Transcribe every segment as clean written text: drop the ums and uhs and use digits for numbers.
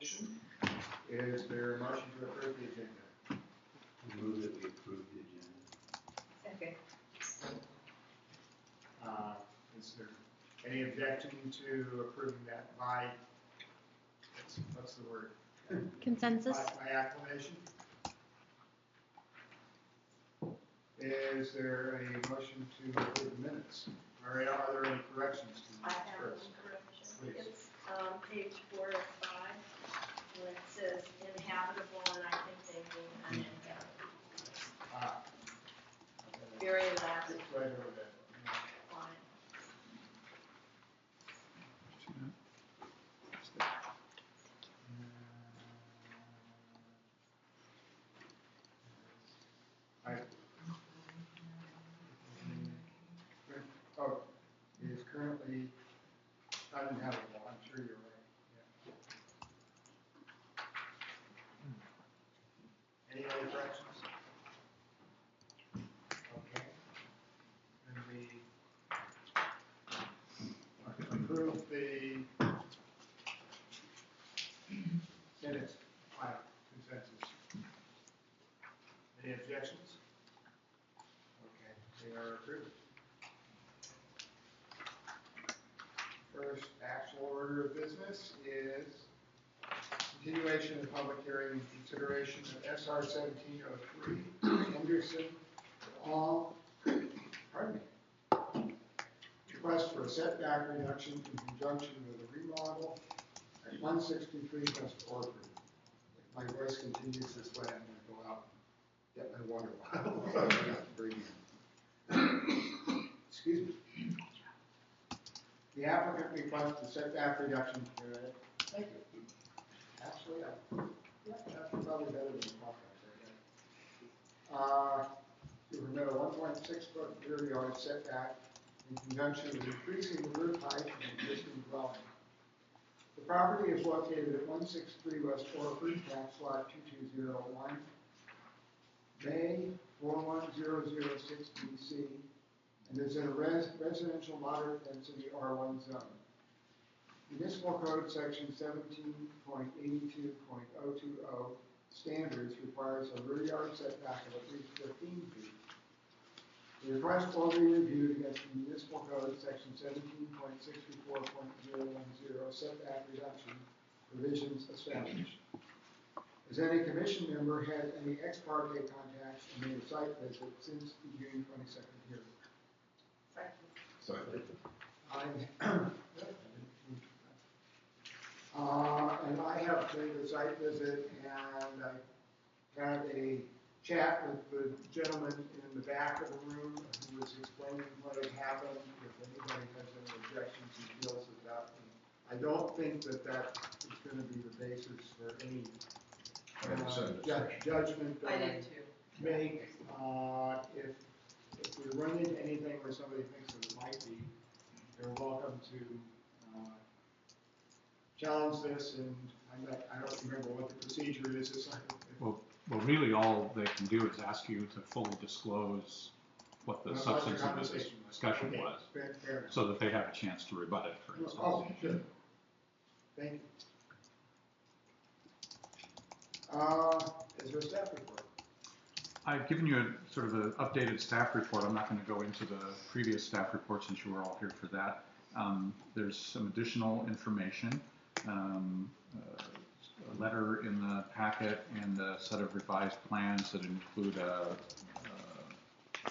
Is there a motion to approve the agenda? Move that we approve the agenda. Second. Is there any objection to approving that by, what's the word? Consensus? By acclamation? Is there a motion to approve the minutes? Or are there any corrections to the I minutes have first? one correction. Please. It's page 4 of 5, when it says inhabitable, and I think they mean uninhabitable. Ah. Very last It's right over there. line. Oh, it is currently uninhabitable, I'm sure you're right, yeah. Any other corrections? Okay. And we approve the minutes by consensus. Any objections? Okay, they are approved. First actual order of business is continuation of public hearing and consideration of SR 1703, Henderson Hall, pardon me, request for a setback reduction in conjunction with a remodel at 163 West Orford. If my voice continues this way, I'm going to go out and get my water bottle. So I got to bring in. Excuse me. The applicant requests a setback reduction period. Thank you. Actually, that's probably better than the contract right there. To permit a 1.6 foot rear yard setback in conjunction with increasing the roof height of the existing dwelling. The property is located at 163 West Orford, tax lot 2201, May 41006 BC, and is in a residential moderate density R1 zone. Municipal Code Section 17.82.020 standards requires a rear yard setback of at least 15 feet. The request will be reviewed against the Municipal Code Section 17.64.010 setback reduction provisions established. Has any commission member had any ex parte contacts and made a site visit since the June 22nd hearing? Second. And I have made a site visit, and I had a chat with the gentleman in the back of the room who was explaining what had happened. If anybody has any objections, he deals with that. I don't think that that is going to be the basis for any judgment that I I did too. make. If we run into anything where somebody thinks that it might be, they're welcome to challenge this, and I don't remember what the procedure is. Well, really all they can do is ask you to fully disclose what the substance of this discussion okay, was, fair so that they have a chance to rebut it, for instance. Oh, sure. Thank you. Is there a staff report? I've given you a sort of an updated staff report. I'm not going to go into the previous staff report since you were all here for that. There's some additional information. A letter in the packet and a set of revised plans that include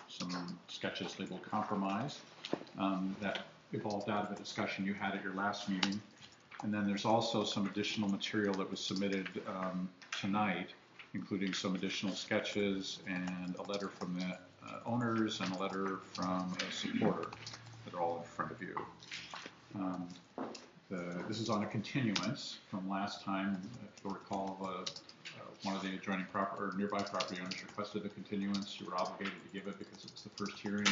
some sketches labeled compromise that evolved out of a discussion you had at your last meeting. And then there's also some additional material that was submitted tonight, including some additional sketches and a letter from the owners and a letter from a supporter that are all in front of you. This is on a continuance from last time. If you'll recall, one of the adjoining or nearby property owners requested a continuance. You were obligated to give it because it was the first hearing.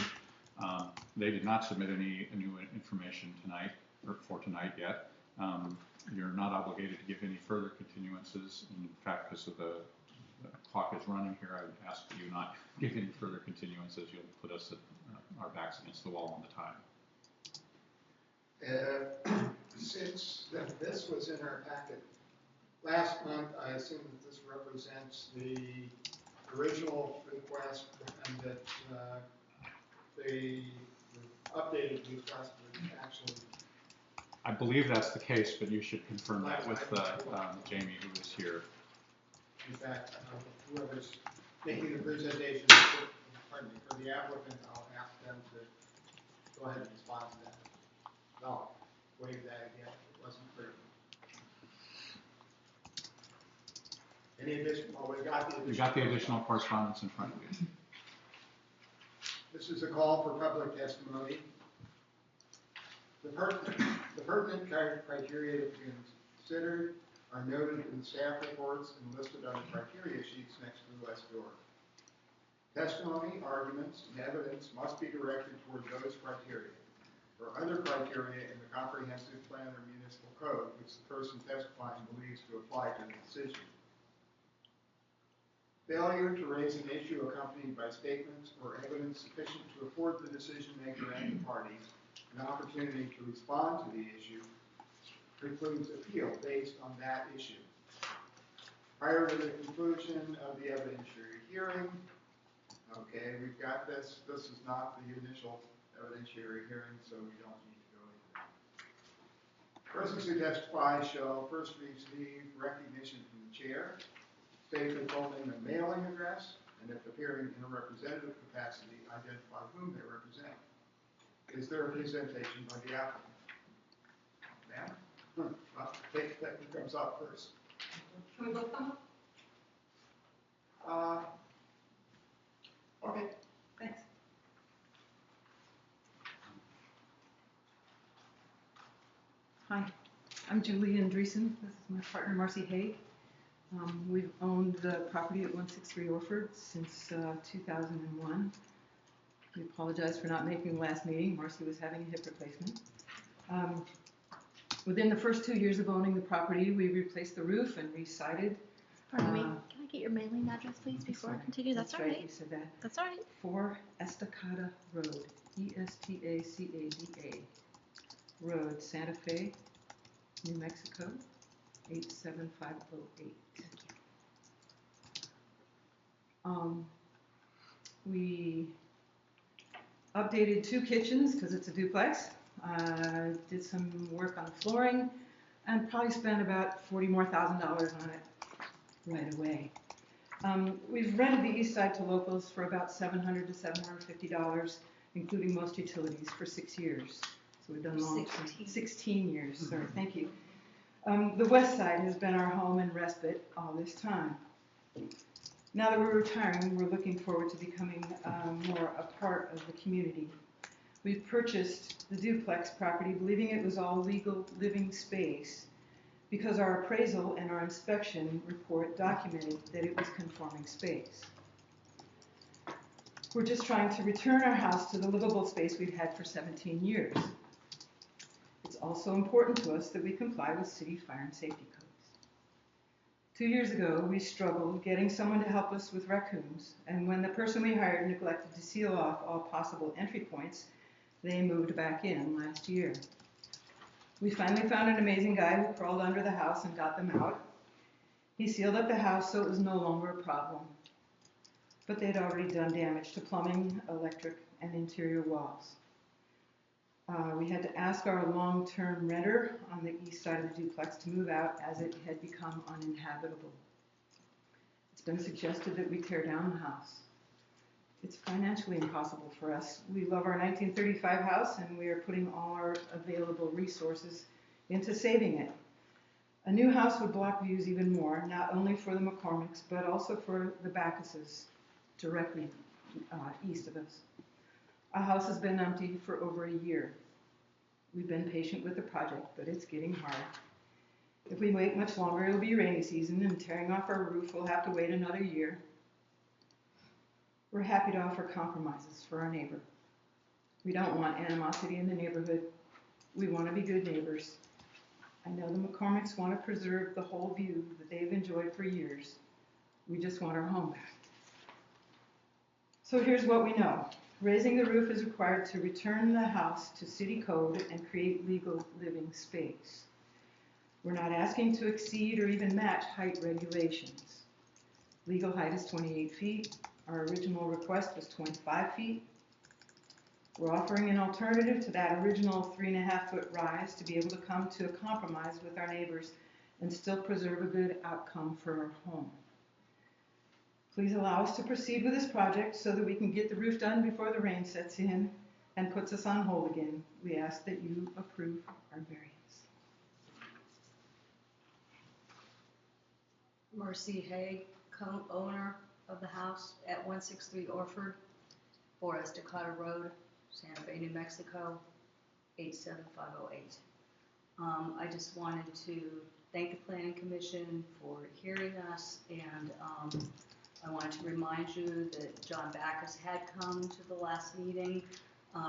They did not submit any new information tonight, or for tonight yet. You're not obligated to give any further continuances. In fact, because of the clock is running here, I would ask that you not give any further continuances. You'll put us at our backs against the wall on the time. Since this was in our packet assume that this represents the original request and that the updated request was actually. I believe that's the case, but you should confirm that with Jamie, who is here. In fact, whoever's making the presentation, pardon me, for the applicant, I'll ask them to go ahead and respond to that. No, waive that again, it wasn't clear. Any additional, oh, We got the additional correspondence in front of you. This is a call for public testimony. The pertinent criteria to be considered are noted in the staff reports and listed on the criteria sheets next to the west door. Testimony, arguments, and evidence must be directed toward those criteria or other criteria in the comprehensive plan or municipal code which the person testifying believes to apply to the decision. Failure to raise an issue accompanied by statements or evidence sufficient to afford the decision maker and the parties an opportunity to respond to the issue precludes appeal based on that issue. Prior to the conclusion of the evidentiary hearing, okay, we've got this. This is not the initial evidentiary hearing, so we don't need to go into that. Persons who testify shall first receive recognition from the chair, state their full name and mailing address, and if appearing in a representative capacity, identify whom they represent. Is there a presentation by the applicant? Ma'am? Well, take that who comes up first. Can we both come up? Okay. Thanks. Hi, I'm Julie Andreessen. This is my partner, Marcy Haig. We've owned the property at 163 Orford since 2001. We apologize for not making the last meeting. Marcy was having a hip replacement. Within the first 2 years of owning the property, we replaced the roof and re-sided. Pardon me, can I get your mailing address, please, before I continue? That's all right. You said that. That's all right. 4 Estacada Road, Estacada Road, Santa Fe, New Mexico, 87508. We updated 2 kitchens because it's a duplex. Did some work on the flooring and probably spent about $40,000 more on it right away. We've rented the east side to locals for about $700 to $750, including most utilities, for 6 years. So we've done long term. 16 years, sorry, thank you. The west side has been our home and respite all this time. Now that we're retiring, we're looking forward to becoming more a part of the community. We've purchased the duplex property believing it was all legal living space because our appraisal and our inspection report documented that it was conforming space. We're just trying to return our house to the livable space we've had for 17 years. It's also important to us that we comply with city fire and safety codes. 2 years ago, we struggled getting someone to help us with raccoons, and when the person we hired neglected to seal off all possible entry points, they moved back in last year. We finally found an amazing guy who crawled under the house and got them out. He sealed up the house so it was no longer a problem. But they'd already done damage to plumbing, electric, and interior walls. We had to ask our long-term renter on the east side of the duplex to move out as it had become uninhabitable. It's been suggested that we tear down the house. It's financially impossible for us. We love our 1935 house and we are putting all our available resources into saving it. A new house would block views even more, not only for the McCormicks, but also for the Backuses directly east of us. Our house has been empty for over a year. We've been patient with the project, but it's getting hard. If we wait much longer, it'll be rainy season and tearing off our roof will have to wait another year. We're happy to offer compromises for our neighbor. We don't want animosity in the neighborhood. We want to be good neighbors. I know the McCormicks want to preserve the whole view that they've enjoyed for years. We just want our home back. So here's what we know. Raising the roof is required to return the house to city code and create legal living space. We're not asking to exceed or even match height regulations. Legal height is 28 feet. Our original request was 25 feet. We're offering an alternative to that original 3.5-foot rise to be able to come to a compromise with our neighbors and still preserve a good outcome for our home. Please allow us to proceed with this project so that we can get the roof done before the rain sets in and puts us on hold again. We ask that you approve our variance. Mercy Haig, co-owner of the house at 163 Orford, Forest Dakota Road, Santa Fe, New Mexico, 87508. I just wanted to thank the Planning Commission for hearing us, and I wanted to remind you that John Backus had come to the last meeting.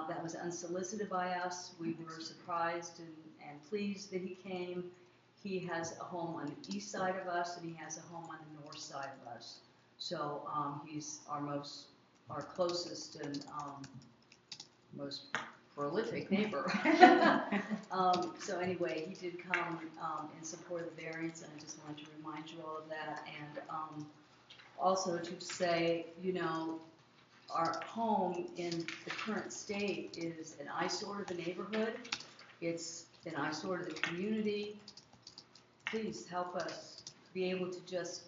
That was unsolicited by us. We were surprised and pleased that he came. He has a home on the east side of us, and he has a home on the north side of us. So he's our closest and most prolific neighbor. So anyway, he did come in support of the variance, and I just wanted to remind you all of that. And also to say, you know, our home in the current state is an eyesore to the neighborhood. It's an eyesore to the community. Please help us be able to just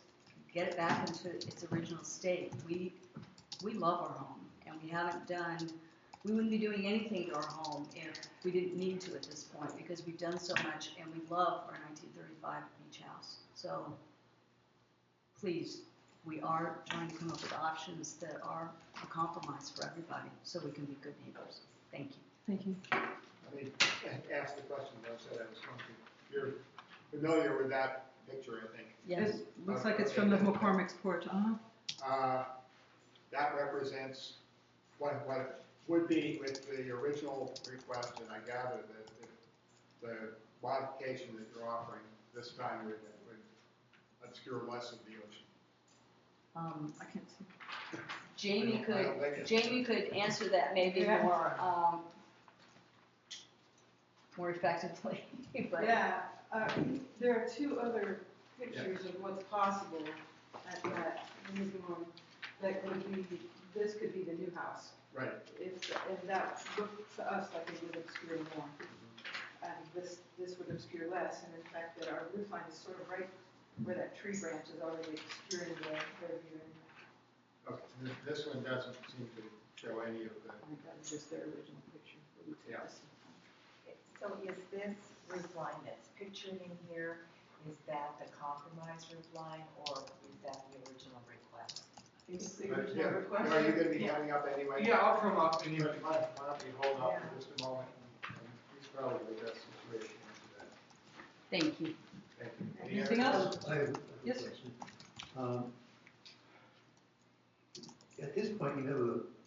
get it back into its original state. We love our home, and we wouldn't be doing anything to our home if we didn't need to at this point, because we've done so much, and we love our 1935 beach house. So please, we are trying to come up with options that are a compromise for everybody so we can be good neighbors. Thank you. Thank you. Let me ask the question, I said I was going to. You're familiar with that picture, I think. Yes. It looks like it's from the McCormick's porch, That represents what would be with the original request, and I gather that the modification that you're offering this time would obscure less of the ocean. I can't see. Jamie could answer that maybe Yeah. more effectively. But Yeah, there are two other pictures of what's possible at that museum that could be, this could be the new house. Right. If that looked to us like it would obscure more. And this would obscure less, and in fact that our roof line is sort of right where that tree branch is already obscuring their view. Okay, this one doesn't seem to show any of the. I think that was just their original picture. Yeah. So is this roof line that's pictured in here, is that the compromise roof line, or is that the original request? It's the But, original request. Are you going to be coming up anyway? Yeah, I'll come up and Why don't we hold up for just a moment, and he's probably the best situation to that. thank you. Thank you. Any Anything other else? I have a Yes, sir. question. At this point, you have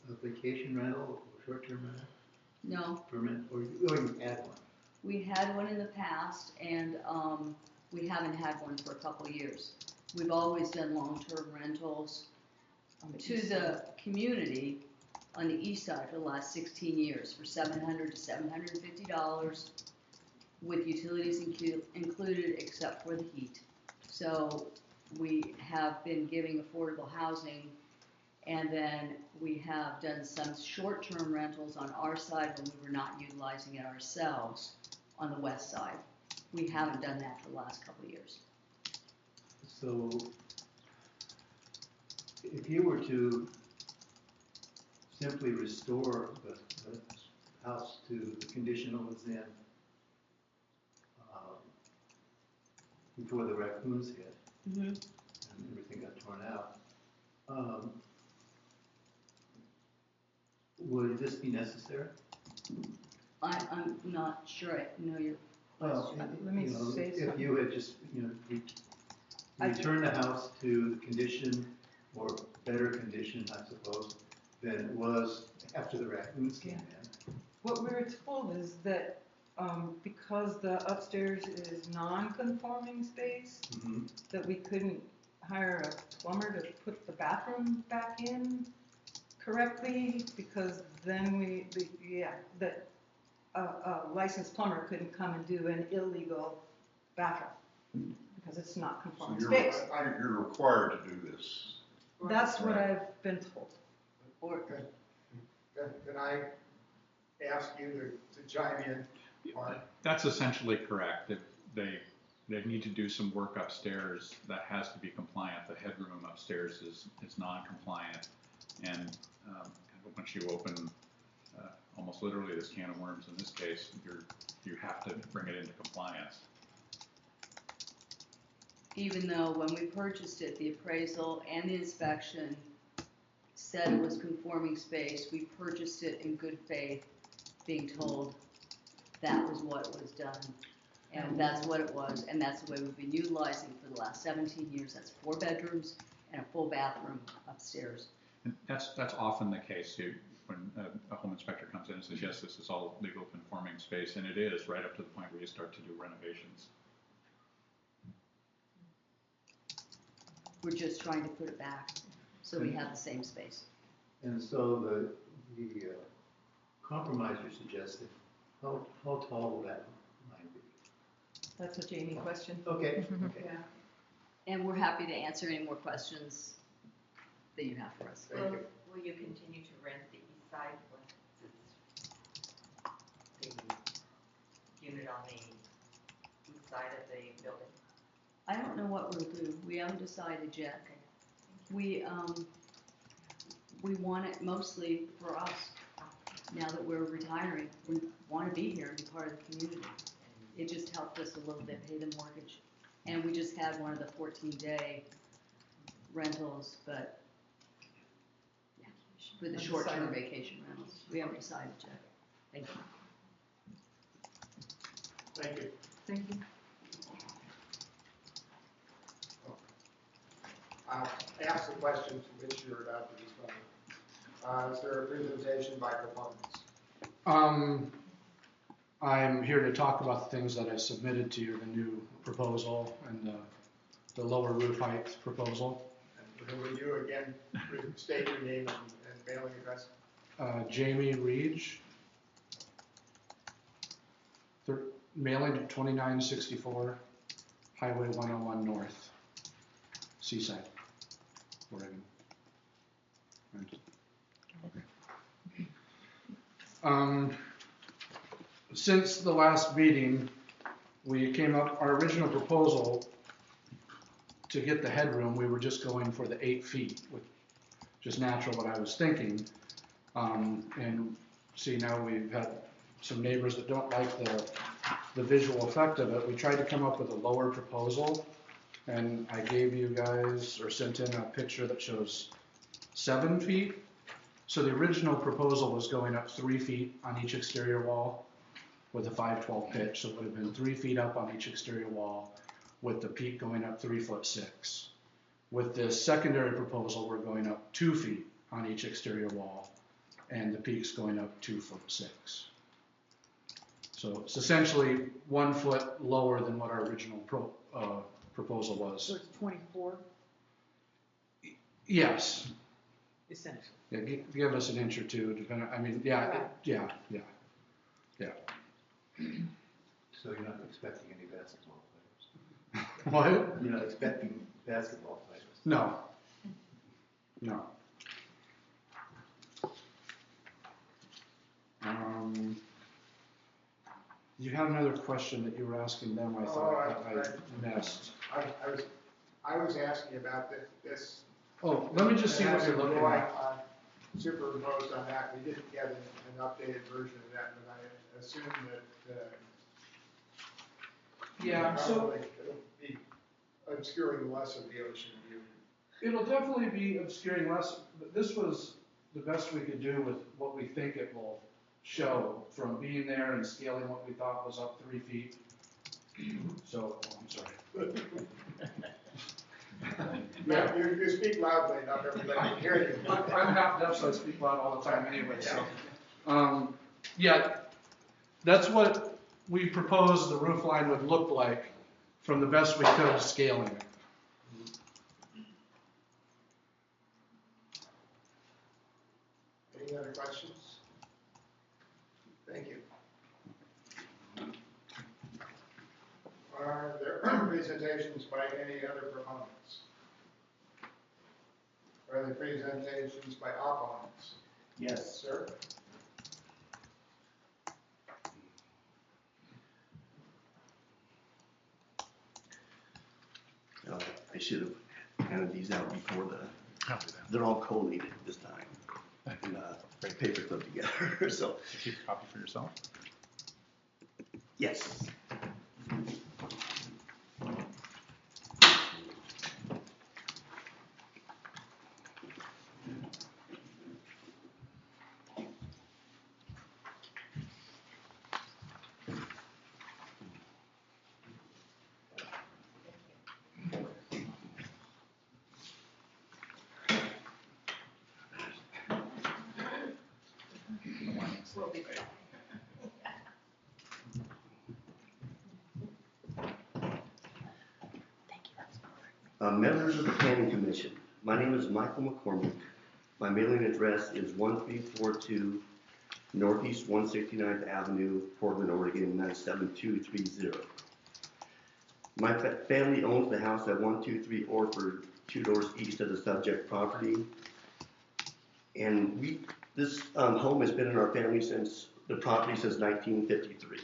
a vacation rental or short-term rental No, permit, or you had one? we had one in the past, and we haven't had one for a couple of years. We've always done long-term rentals to the community on the east side for the last 16 years for $700 to $750 with utilities included except for the heat. So we have been giving affordable housing, and then we have done some short-term rentals on our side when we were not utilizing it ourselves on the west side. We haven't done that for the last couple of years. So if you were to simply restore the house to the condition it was in before the raccoons hit and everything got torn out, would this be necessary? I'm not sure I know your Well, Let me you know, say if something. you had just, return the house to the condition or better condition, I suppose, than it was after the raccoons came in. What we were told is that because the upstairs is non-conforming space, Mhm. that we couldn't hire a plumber to put the bathroom back in correctly, because then that a licensed plumber couldn't come and do an illegal bathroom, because it's not So conforming you're, space. you're required to do this. That's what Right. I've been told. Or, can I ask you to chime in, Mark? That's essentially correct. They need to do some work upstairs that has to be compliant. The headroom upstairs is non-compliant. And once you open almost literally this can of worms in this case, you have to bring it into compliance. Even though when we purchased it, the appraisal and the inspection said it was conforming space, we purchased it in good faith, being told that was what was done. And that's what it was, and that's the way we've been utilizing for the last 17 years. That's 4 bedrooms and a full bathroom upstairs. And that's often the case when a home inspector comes in and says, yes, this is all legal conforming space, and it is right up to the point where you start to do renovations. We're just trying to put it back so we have the same space. And so the compromise you suggested, how tall will that line be? That's a Jamie question. Okay, Mm-hmm. okay. Yeah. And we're happy to answer any more questions that you have for us. Thank you. Will you continue to rent the east side once it's the unit on the east side of the building? I don't know what we'll do. We haven't decided yet. We want it mostly for us. Now that we're retiring, we want to be here and be part of the community. It just helped us a little bit pay the mortgage. And we just had one of the 14-day rentals, but yeah, for the short-term vacation rentals. We haven't decided yet. Thank you. Thank you. Thank you. I'll ask the question to which you're about to respond. Is there a presentation by proponents? I'm here to talk about the things that I submitted to you, the new proposal and the lower roof height proposal. And who are you again? State your name and mailing address. Jamie Reach, mailing to 2964 Highway 101 North, Seaside, Oregon. Since the last meeting, we came up, our original proposal to get the headroom, we were just going for the 8 feet, which is natural what I was thinking. And see, now we've had some neighbors that don't like the visual effect of it. We tried to come up with a lower proposal, and I gave you guys, or sent in a picture that shows 7 feet. So the original proposal was going up 3 feet on each exterior wall with a 512 pitch, so it would have been 3 feet up on each exterior wall with the peak going up 3'6". With this secondary proposal, we're going up 2 feet on each exterior wall and the peak's going up 2'6". So it's essentially 1 foot lower than what our original proposal was. So it's 24, Yes, essentially. yeah, give us an inch or two, depending, I mean, yeah, Right. yeah. So you're not expecting any basketball players? What? You're not expecting basketball players? No. You had another question that you were asking them, I thought, that I missed. I was asking about this. Oh, let me just see what you're looking at. Superimposed on that, we didn't get an updated version of that, but I assume that, Yeah, so probably it'll be obscuring less of the ocean view. it'll definitely be obscuring less, but this was the best we could do with what we think it will show from being there and scaling what we thought was up 3 feet. So, I'm sorry. Yeah, you speak loudly enough, everybody can hear you. I'm half deaf, so I speak loud all the time anyway, so. Yeah, that's what we proposed the roof line would look like from the best we could scaling it. Any other questions? Thank you. All Are there presentations by any other proponents? Are there presentations by opponents? Yes. Sir? I should have handed these out before they're all collated this time. And, paper clipped together, so, Keep a copy for yourself. yes. We'll be back. Members of the Planning Commission, my name is Michael McCormick. My mailing address is 1342 Northeast 169th Avenue, Portland, Oregon 97230. My family owns the house at 123 Orford, 2 doors east of the subject property. And this home has been in our family since the property since 1953.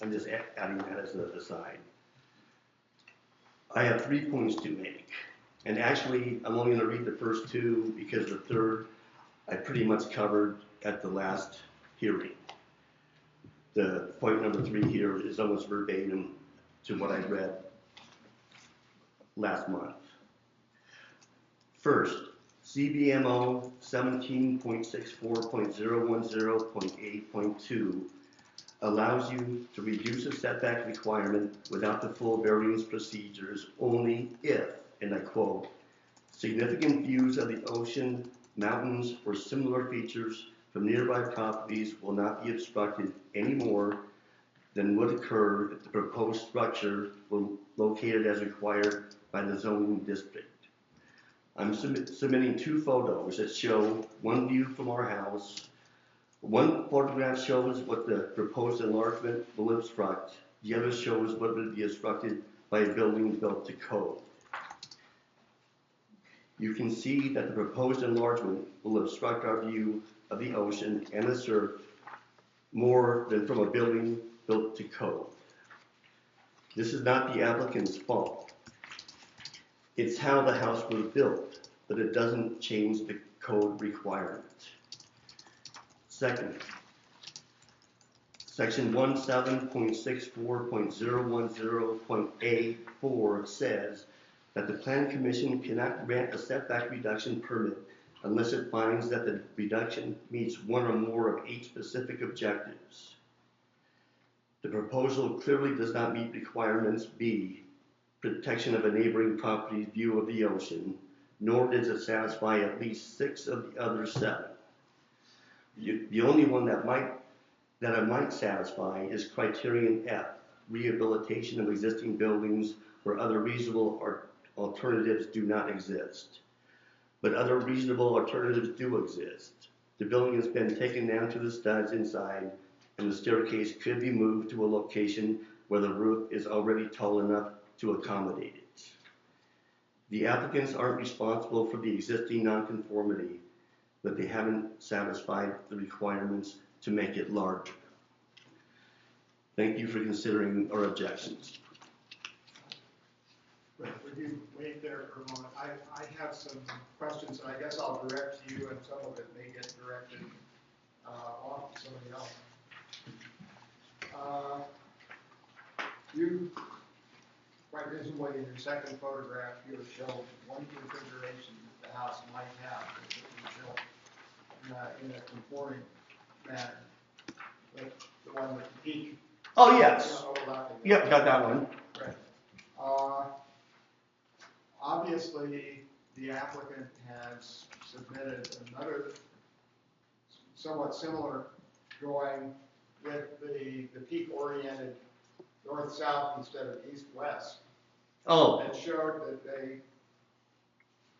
I'm just adding that as an aside. I have 3 points to make. And actually, I'm only going to read the first 2 because the third I pretty much covered at the last hearing. The point number 3 here is almost verbatim to what I read last month. First, CBMO 17.64.010.8.2 allows you to reduce a setback requirement without the full variance procedures only if, and I quote, significant views of the ocean, mountains, or similar features from nearby properties will not be obstructed any more than would occur if the proposed structure were located as required by the zoning district. I'm submitting 2 photos that show one view from our house. One photograph shows what the proposed enlargement will obstruct. The other shows what would be obstructed by a building built to code. You can see that the proposed enlargement will obstruct our view of the ocean and the surf more than from a building built to code. This is not the applicant's fault. It's how the house was built, but it doesn't change the code requirement. Second, section 17.64.010.A4 says that the Planning Commission cannot grant a setback reduction permit unless it finds that the reduction meets one or more of 8 specific objectives. The proposal clearly does not meet requirements B, protection of a neighboring property's view of the ocean, nor does it satisfy at least 6 of the other 7. The only one that it might satisfy is criterion F, rehabilitation of existing buildings where other reasonable alternatives do not exist. But other reasonable alternatives do exist. The building has been taken down to the studs inside, and the staircase could be moved to a location where the roof is already tall enough to accommodate it. The applicants aren't responsible for the existing nonconformity, but they haven't satisfied the requirements to make it larger. Thank you for considering our objections. Would you wait there for a moment? I have some questions, and I guess I'll direct to you, and some of it may get directed off to somebody else. You, quite visibly in your second photograph here, show one configuration that the house might have that you show in a conforming manner. The one with the peak. Oh, yes. Overlapping. Yep, got that one. Right. Obviously, the applicant has submitted another somewhat similar drawing with the peak oriented north-south instead of east-west. Oh. That showed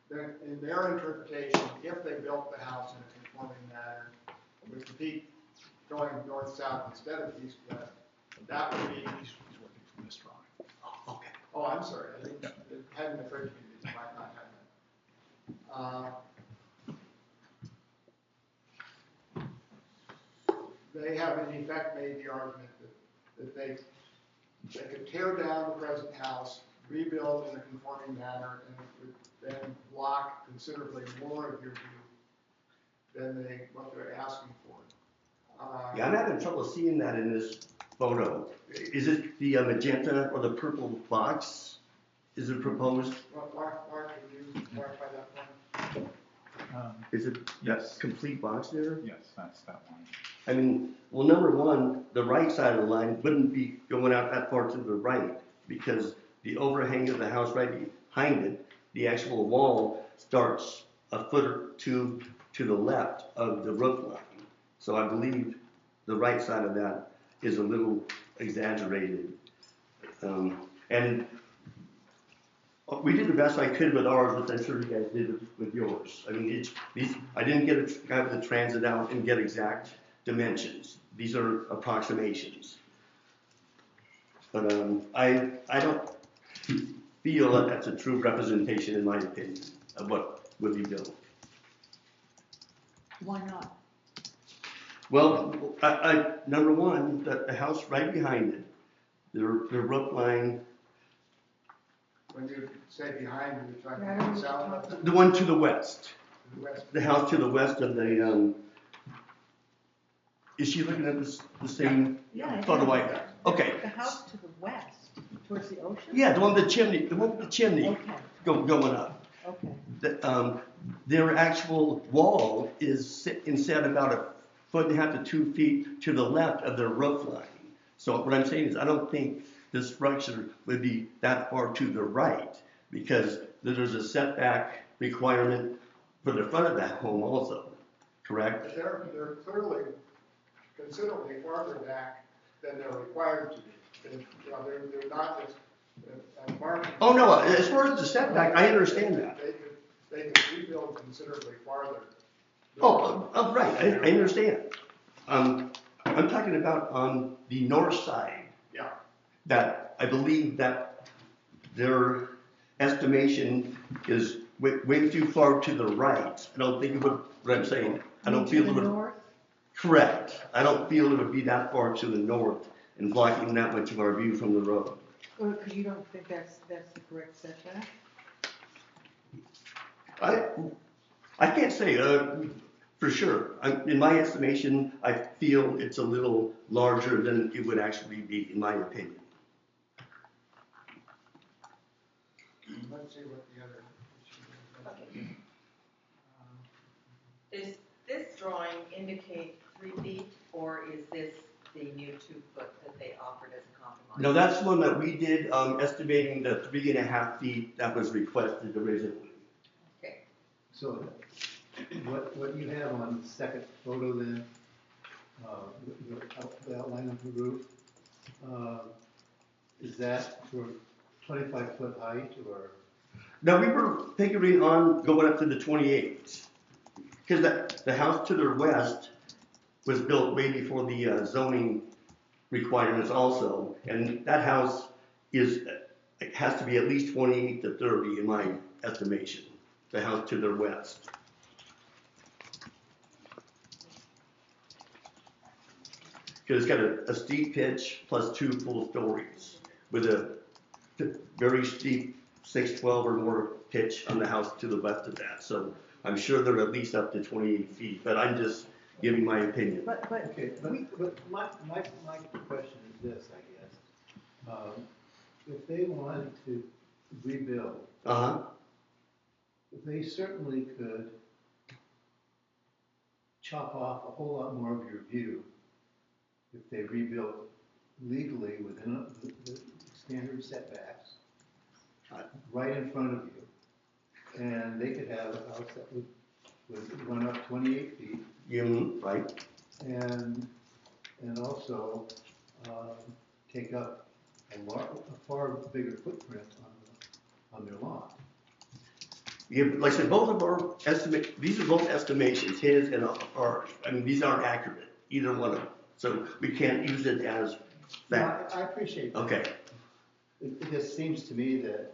that in their interpretation, if they built the house in a conforming manner with the peak going north-south instead of east-west, that would be He's working from this drawing. Oh, I'm sorry, I think it hadn't occurred to me that you might not have that. They have in effect made the argument that they could tear down the present house, rebuild in a conforming manner, and it would then block considerably more of your view than what they're asking for. Yeah, I'm having trouble seeing that in this photo. Is it the magenta or the purple box? Is it proposed? Mark, can you clarify that point? Is it Yes. that complete box there? Yes, that's that one. I mean, well, number one, the right side of the line wouldn't be going out that far to the right because the overhang of the house right behind it, the actual wall starts a foot or two to the left of the roof line. So I believe the right side of that is a little exaggerated. And we did the best I could with ours, but I'm sure you guys did with yours. I mean, I didn't have the transit out and get exact dimensions. These are approximations. But I don't feel that that's a true representation, in my opinion, of what would be built. Why not? Well, number one, the house right behind it, the roof line, When you say behind, you're talking about south, the one to the west, the west. the house to the west of the, is she looking at the same Yeah. photo I got? Okay. The house to the west, towards the ocean? Yeah, the one with the chimney Okay, going up. okay. Their actual wall is instead about a foot and a half to 2 feet to the left of their roof line. So what I'm saying is I don't think the structure would be that far to the right because there's a setback requirement for the front of that home also, correct? But they're clearly considerably farther back than they're required to be. They're not just, Mark. Oh, no, as far as the setback, I understand that. They could rebuild considerably farther. Oh, right, I understand. I'm talking about on the north side. Yeah. That I believe that their estimation is way too far to the right. I don't think it would, what I'm saying, I don't feel it would. North? Correct. I don't feel it would be that far to the north and blocking that much of our view from the road. Because you don't think that's the correct setback? I can't say for sure. In my estimation, I feel it's a little larger than it would actually be, in my opinion. Let's see what the other issue is. Does this drawing indicate 3 feet, or is this the new 2 foot that they offered as a compromise? No, that's the one that we did, estimating the 3.5 feet that was requested originally. Okay. So what you have on the second photo then, the outline of the roof, is that for 25-foot height or? Now, we were figuring on going up to the 28, because the house to the west was built way before the zoning requirements also, and that house has to be at least 28 to 30 in my estimation, the house to the west. Because it's got a steep pitch plus 2 full stories with a very steep 612 or more pitch on the house to the left of that. So I'm sure they're at least up to 28 feet, but I'm just giving my opinion. Okay, but my question is this, I guess. If they wanted to rebuild, they certainly could chop off a whole lot more of your view if they rebuilt legally within the standard setbacks, right in front of you. And they could have a house that would run up 28 feet. Right. And also take up a far bigger footprint on their lot. Yeah, like I said, both of our these are both estimations, his and ours. I mean, these aren't accurate, either one of them. So we can't use it as fact. I appreciate that. Okay. it just seems to me that,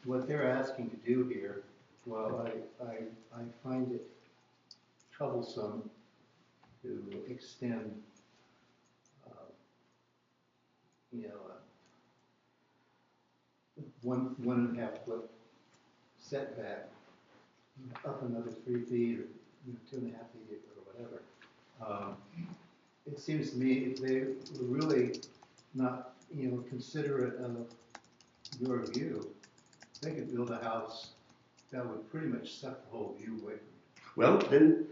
what they're asking to do here, while I find it troublesome to extend, you know, a 1.5 foot setback up another 3 feet or 2.5 feet or whatever. It seems to me if they were really not, considerate of your view, they could build a house that would pretty much suck the whole view away from you. Well, then,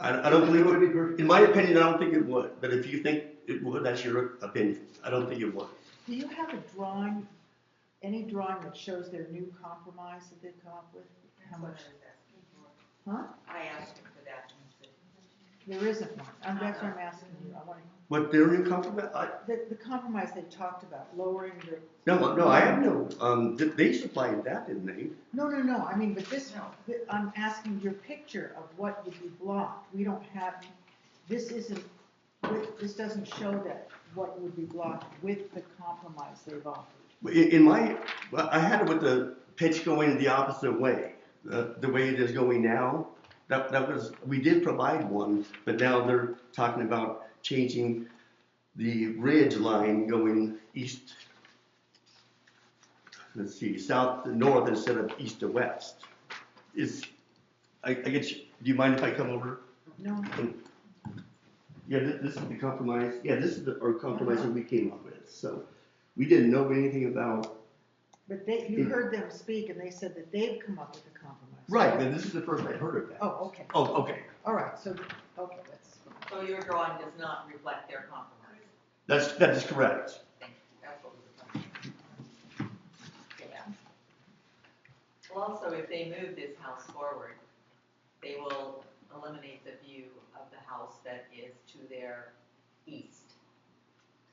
I don't believe it would be, in my opinion, I don't think it would, but if you think it would, that's your opinion. I don't think it would. Do you have a drawing, any drawing that shows their new compromise that they've come up with? How much? Huh? I asked him for that. There isn't one. That's what I'm asking you. I want What, their new compromise? the compromise they talked about, lowering the. No, I have no, they supplied that, didn't they? No. I mean, but this, I'm asking your picture of what would be blocked. We don't have, this doesn't show that what would be blocked with the compromise they've offered. I had it with the pitch going the opposite way, the way it is going now. That was, we did provide one, but now they're talking about changing the ridge line going east, south to north instead of east to west. I get you, do you mind if I come over? No. Yeah, this is the compromise. Yeah, this is our compromise that we came up with. So we didn't know anything about. But you heard them speak and they said that they've come up with a compromise. Right, but this is the first I heard of that. Oh, okay. Oh, okay. All right, so, okay, that's. So your drawing does not reflect their compromise? That is correct. Thank you, that's what we were talking about. Yeah. Well, also, if they move this house forward, they will eliminate the view of the house that is to their east.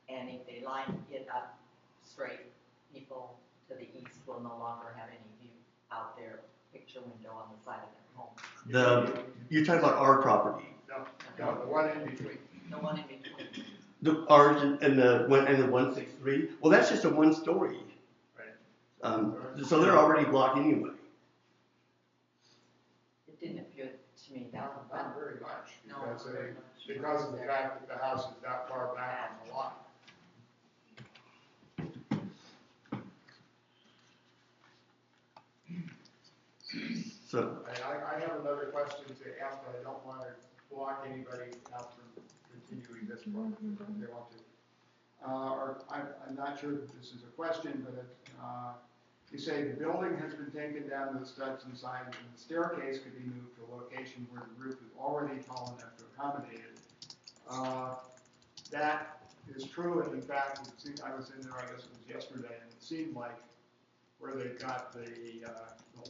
And if they line it up straight, people to the east will no longer have any view out their picture window on the side of their home. You're talking about our property. No, the one in between. The one in between. Ours and the 163. Well, that's just a one story. Right. So they're already blocked anyway. It didn't appear to me that. Not very much, No, because not very much. because of the fact that the house is that far back on the lot. So I have another question to ask, but I don't want to block anybody out from continuing this one if they want to. Or I'm not sure that this is a question, but you say the building has been taken down to the studs and signs, and the staircase could be moved to a location where the roof is already tall enough to accommodate it. That is true, and in fact, I was in there, I guess it was yesterday, and it seemed like where they've got the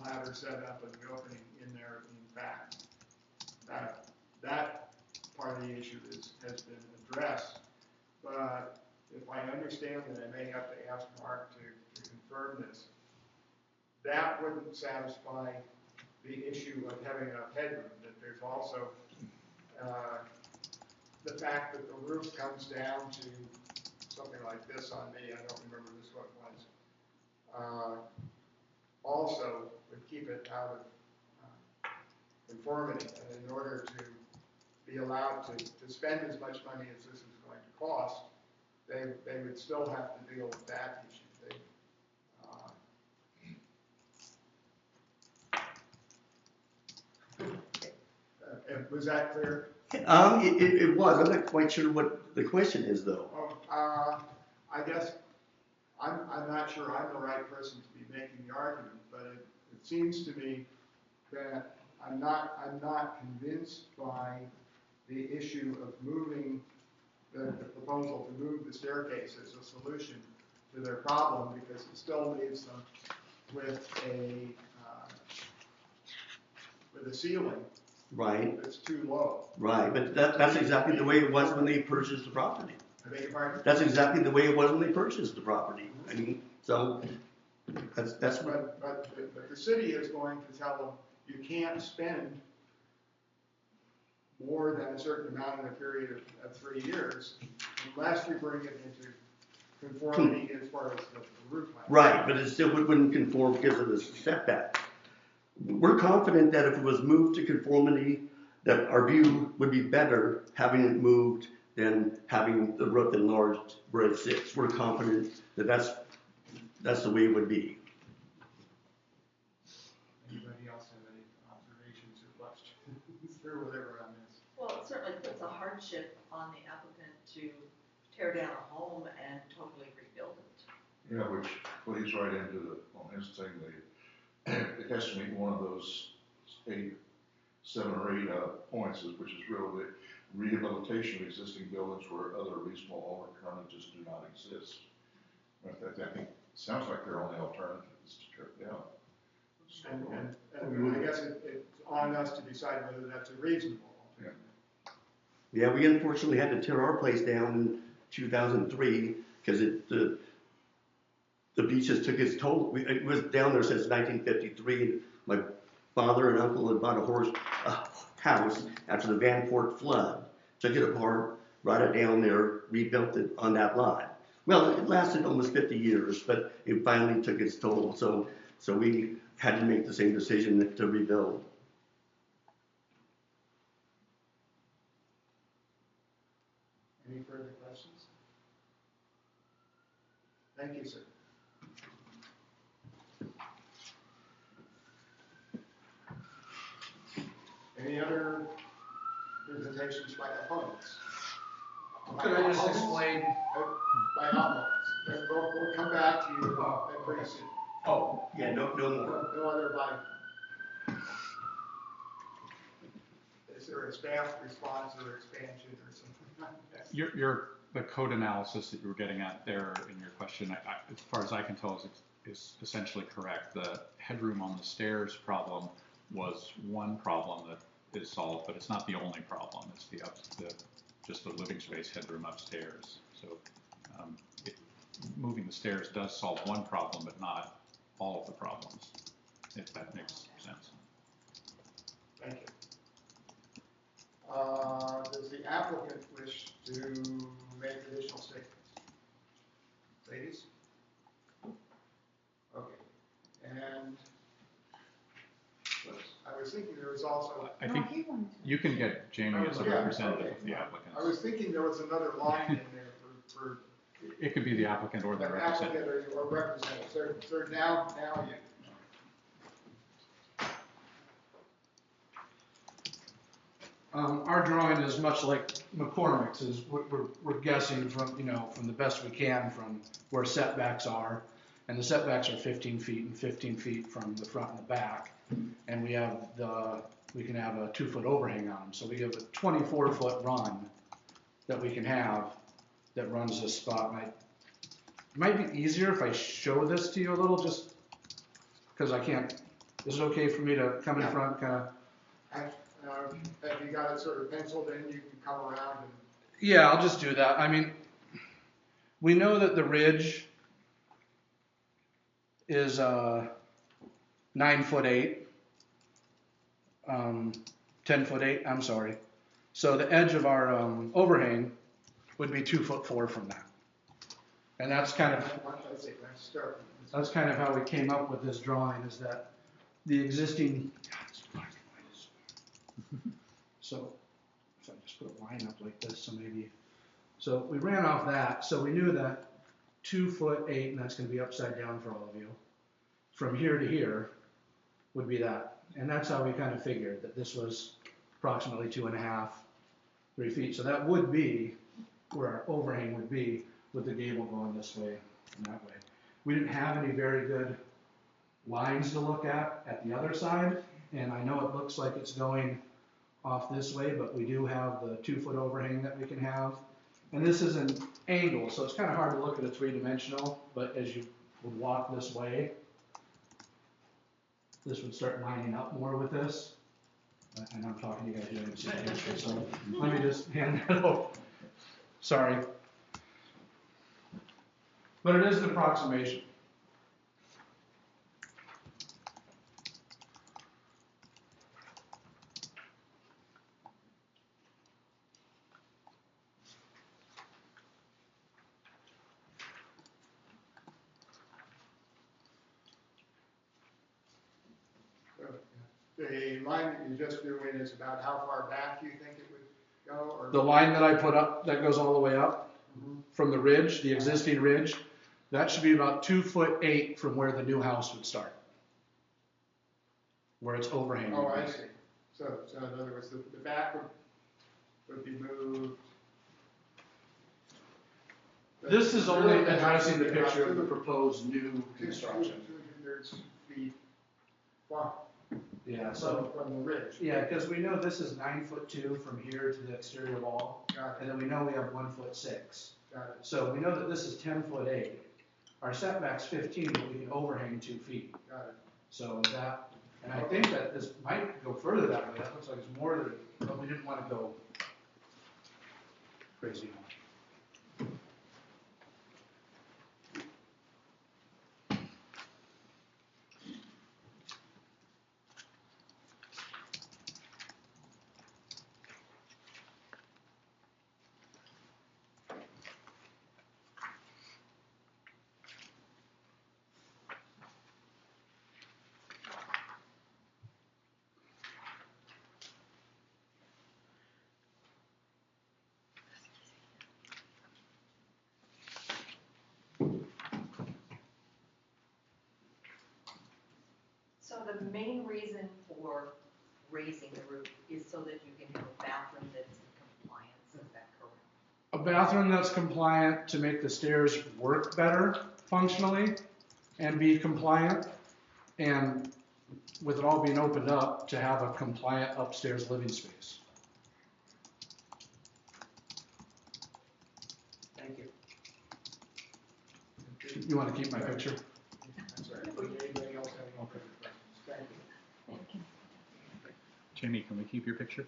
ladder set up and the opening in there, in fact, that part of the issue has been addressed. But if I understand that, I may have to ask Mark to confirm this. That wouldn't satisfy the issue of having enough headroom, that there's also the fact that the roof comes down to something like this on me, I don't remember this what it was, also would keep it out of conformity. And in order to be allowed to spend as much money as this is going to cost, they would still have to deal with that issue. Was that clear? it was. I'm not quite sure what the question is, though. I guess I'm not sure I'm the right person to be making the argument, but it seems to me that I'm not convinced by the issue of moving the proposal to move the staircase as a solution to their problem, because it still leaves them with a ceiling. Right. That's too low. Right, but that's exactly the way it was when they purchased the property. I beg your pardon? That's exactly the way it was when they purchased the property. I mean, so that's what. But the city is going to tell them you can't spend more than a certain amount in a period of 3 years unless you bring it into conformity as far as the roof line. Right, but it still wouldn't conform because of the setback. We're confident that if it was moved to conformity, that our view would be better having it moved than having the roof enlarged where it sits. We're confident that that's the way it would be. Anybody else have any observations or questions or whatever on this? Well, it certainly puts a hardship on the applicant to tear down a home and totally rebuild it. Yeah, which plays right into on his thing, it has to meet one of those 7 or 8 points, which is really the rehabilitation of existing buildings where other reasonable alternatives do not exist. I think, sounds like their only alternative is to tear it down. And I guess it's on us to decide whether that's a reasonable alternative. Yeah, we unfortunately had to tear our place down in 2003 because the beaches took its toll. It was down there since 1953. My father and uncle had bought a house after the Vanport flood, took it apart, brought it down there, rebuilt it on that lot. Well, it lasted almost 50 years, but it finally took its toll. So we had to make the same decision to rebuild. Any further questions? Thank you, sir. Any other presentations by opponents? Could I just explain? By opponents. We'll come back to you pretty soon. Oh, yeah, no more. No other body. Is there a staff response or expansion or something like that? The code analysis that you were getting at there in your question, as far as I can tell, is essentially correct. The headroom on the stairs problem was one problem that is solved, but it's not the only problem. It's just the living space headroom upstairs. So moving the stairs does solve one problem, but not all of the problems, if that makes sense. Thank you. Does the applicant wish to make additional statements? Ladies? Okay. And I was thinking there was also... I think you can get Jamie as a representative of the applicant. I was thinking there was another line in there for it could be the applicant or the representative. Applicant or representative. So now you. Our drawing is much like McCormick's. We're guessing from the best we can from where setbacks are, and the setbacks are 15 feet and 15 feet from the front and the back, and we can have a 2-foot overhang on them. So we have a 24-foot run that we can have that runs this spot. And it might be easier if I show this to you a little, just because I can't. Is it okay for me to come in front, kind of? Have you got it sort of penciled in? You can come around and. Yeah, I'll just do that. I mean, we know that the ridge is 9'8", 10'8". I'm sorry. So the edge of our overhang would be 2'4" from that, and that's kind of how we came up with this drawing. Is that the existing? So if I just put a line up like this, so we ran off that. So we knew that 2'8", and that's going to be upside down for all of you, from here to here would be that. And that's how we kind of figured that this was approximately 2.5, 3 feet. So that would be where our overhang would be, with the gable going this way and that way. We didn't have any very good lines to look at the other side, and I know it looks like it's going off this way, but we do have the 2-foot overhang that we can have. And this is an angle, so it's kind of hard to look at a 3-dimensional, but as you would walk this way, this would start lining up more with this. And I'm talking to you guys, you don't see the picture, so let me just hand that over. Sorry. But it is an approximation. the line that you just drew in is about how far back you think it would go, or? The line that I put up, that goes all the way up from the ridge, the existing ridge, that should be about 2'8" from where the new house would start. Where it's overhanging. Oh, I see. So in other words, the back would be moved. This is only addressing the picture of the proposed new construction. 200 feet far. Yeah, so, From the ridge. yeah, because we know this is 9'2" from here to the exterior wall, Got and it, then we know we have 1'6". got it, So we know that this is 10'8". Our setback's 15, but we can overhang 2 feet. got it. So that, and I think that this might go further that way. That looks like it's more than, but we didn't want to go crazy on it. So the main reason for raising the roof is so that you can have a bathroom that's in compliance, is that correct? A bathroom that's compliant to make the stairs work better functionally and be compliant, and with it all being opened up, to have a compliant upstairs living space. Thank you. You want to keep my picture? I'm sorry, anybody else have any further questions? Thank you. Jamie, can we keep your picture?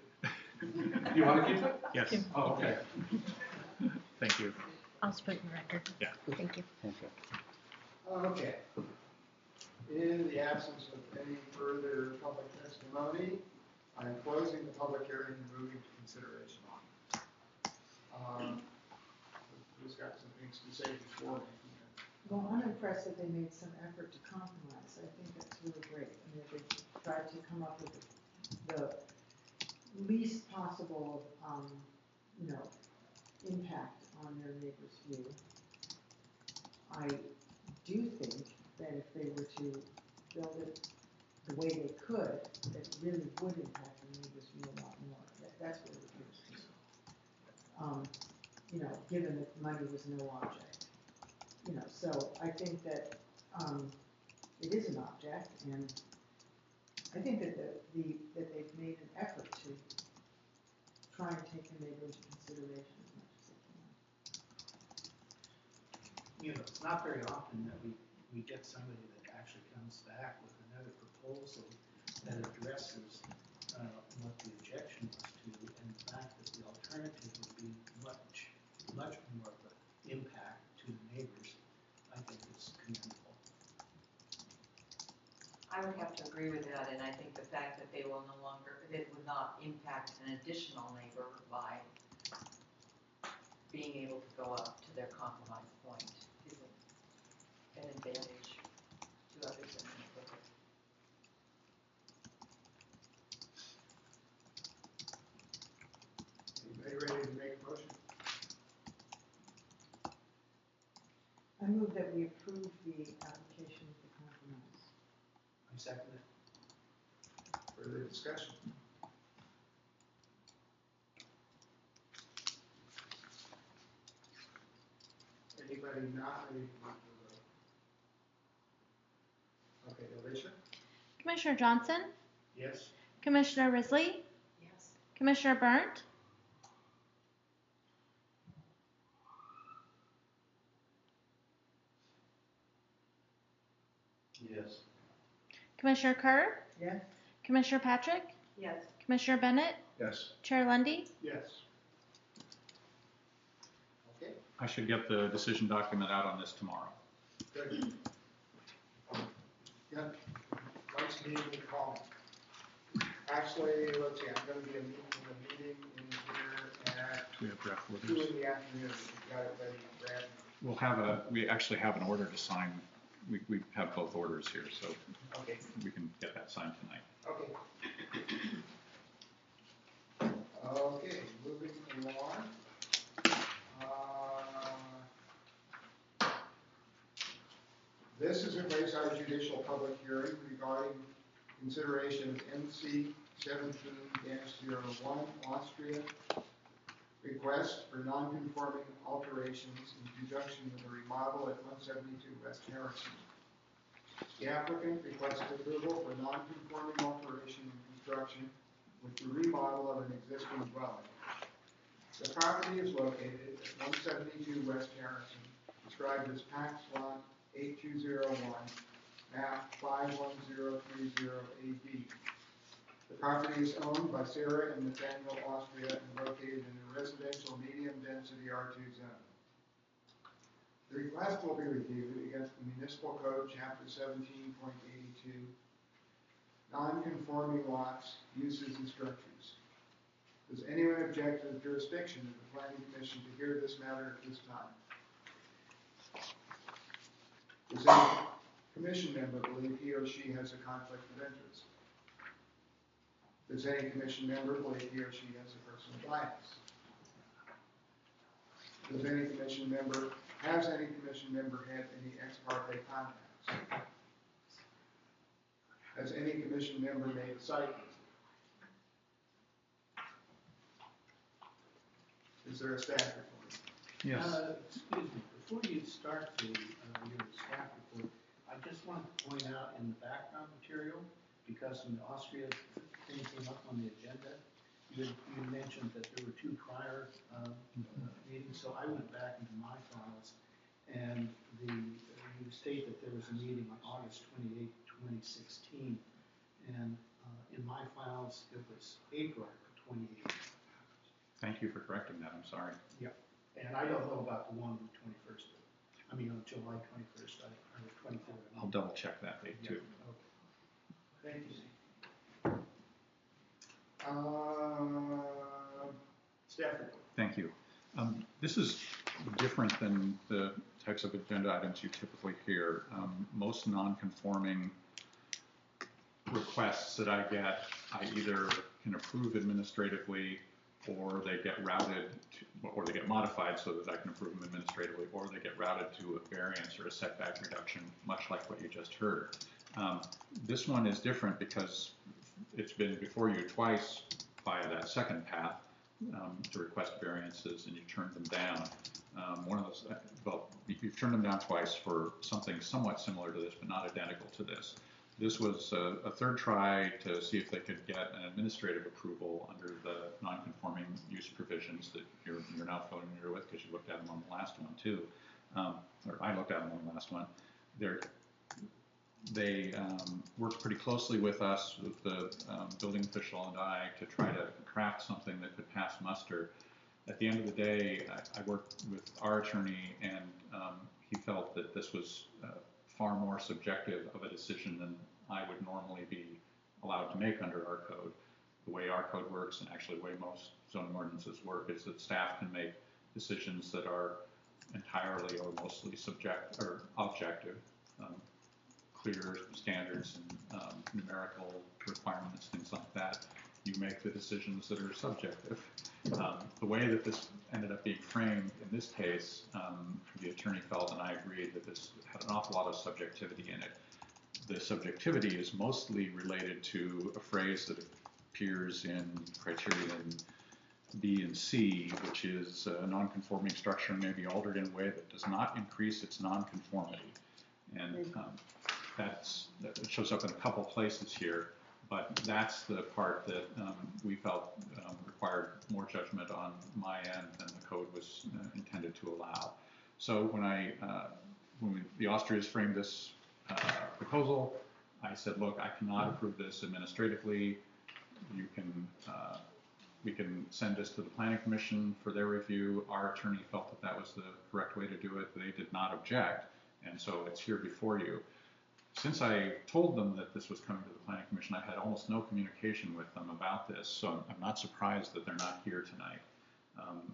You want to keep it? Yes. Oh, okay. Thank you. I'll just put it in the record. Yeah. Thank you. Okay. In the absence of any further public testimony, I am closing the public hearing and moving to consideration. Who's got some things to say before me? Well, I'm impressed that they made some effort to compromise. I think that's really great. I mean, they tried to come up with the least possible, impact on their neighbor's view. I do think that if they were to build it the way they could, that it really would impact the neighbor's view a lot more. That's what it appears to me. Given that money was no object. So I think that it is an object, and I think that that they've made an effort to try and take the neighbor into consideration as much as they can. It's not very often that we get somebody that actually comes back with another proposal that addresses what the objection was to, and the fact that the alternative would be much more of an impact to the neighbors. I think it's commendable. I would have to agree with that, and I think the fact that it would not impact an additional neighbor by being able to go up to their compromise point is an advantage to others in the neighborhood. Anybody ready to make a motion? I move that we approve the application with the compromise. I second it. Further discussion? Anybody not ready to vote? Okay, Alicia? Commissioner Johnson, Yes? Commissioner Risley, Yes. Commissioner Burnt, Yes. Commissioner Kerr, Yes? Commissioner Patrick, Yes. Commissioner Bennett, Yes. Chair Lundy. Yes. Okay, I should get the decision document out on this tomorrow. good. Yeah, once you need me, call me. Actually, let's see, I'm gonna be in a meeting in here at We have draft 2 orders. in the afternoon, if you've got it ready, Brad. We actually have an order to sign. We have both orders here, so Okay, we can get that signed tonight. okay. This is a quasi-judicial public hearing regarding consideration of NC 17-01 Austria request for non-conforming alterations in conjunction with a remodel at 172 West Harrison. The applicant requested approval for non-conforming alteration and construction with the remodel of an existing dwelling. The property is located at 172 West Harrison, described as Pax Lot 8201, map 51030 AD. The property is owned by Sarah and Nathaniel Austria and located in a residential medium-density R2 zone. The request will be reviewed against the Municipal Code, Chapter 17.82, non-conforming lots, uses, and structures. Does anyone object to the jurisdiction of the Planning Commission to hear this matter at this time? Does any commission member believe he or she has a conflict of interest? Does any commission member believe he or she has a personal bias? Has any commission member had any ex parte contacts? Has any commission member made a site visit? Is there a staff report? Yes. Excuse me, before you start your staff report, I just want to point out in the background material, because when the Austria thing came up on the agenda, you mentioned that there were two prior meetings, so I went back into my files, and you state that there was a meeting on August 28, 2016, and in my files, it was April 28. Thank you for correcting that, I'm sorry. Yeah, and I don't know about the one on the 21st, I mean on July 21st, or the 23rd. I'll double check that date too. Okay. Thank you. Staff report. Thank you. This is different than the types of agenda items you typically hear. Most non-conforming requests that I get, I either can approve administratively, or they get routed, or they get modified so that I can approve them administratively, or they get routed to a variance or a setback reduction, much like what you just heard. This one is different because it's been before you twice via that second path to request variances, and you turned them down. One of those, well, you've turned them down twice for something somewhat similar to this, but not identical to this. This was a third try to see if they could get an administrative approval under the non-conforming use provisions that you're now familiar with because you looked at them on the last one too, or I looked at them on the last one. They worked pretty closely with us, with the building official and I, to try to craft something that could pass muster. At the end of the day, I worked with our attorney, and he felt that this was far more subjective of a decision than I would normally be allowed to make under our code. The way our code works, and actually the way most zoning ordinances work, is that staff can make decisions that are entirely or mostly objective, clear standards and numerical requirements, things like that. You make the decisions that are subjective. The way that this ended up being framed in this case, the attorney felt, and I agreed, that this had an awful lot of subjectivity in it. The subjectivity is mostly related to a phrase that appears in criterion B and C, which is a non-conforming structure may be altered in a way that does not increase its non-conformity. And that shows up in a couple places here, but that's the part that we felt required more judgment on my end than the code was intended to allow. So when the Austrias framed this proposal, I said, look, I cannot approve this administratively. We can send this to the Planning Commission for their review. Our attorney felt that that was the correct way to do it. They did not object, and so it's here before you. Since I told them that this was coming to the Planning Commission, I've had almost no communication with them about this, so I'm not surprised that they're not here tonight.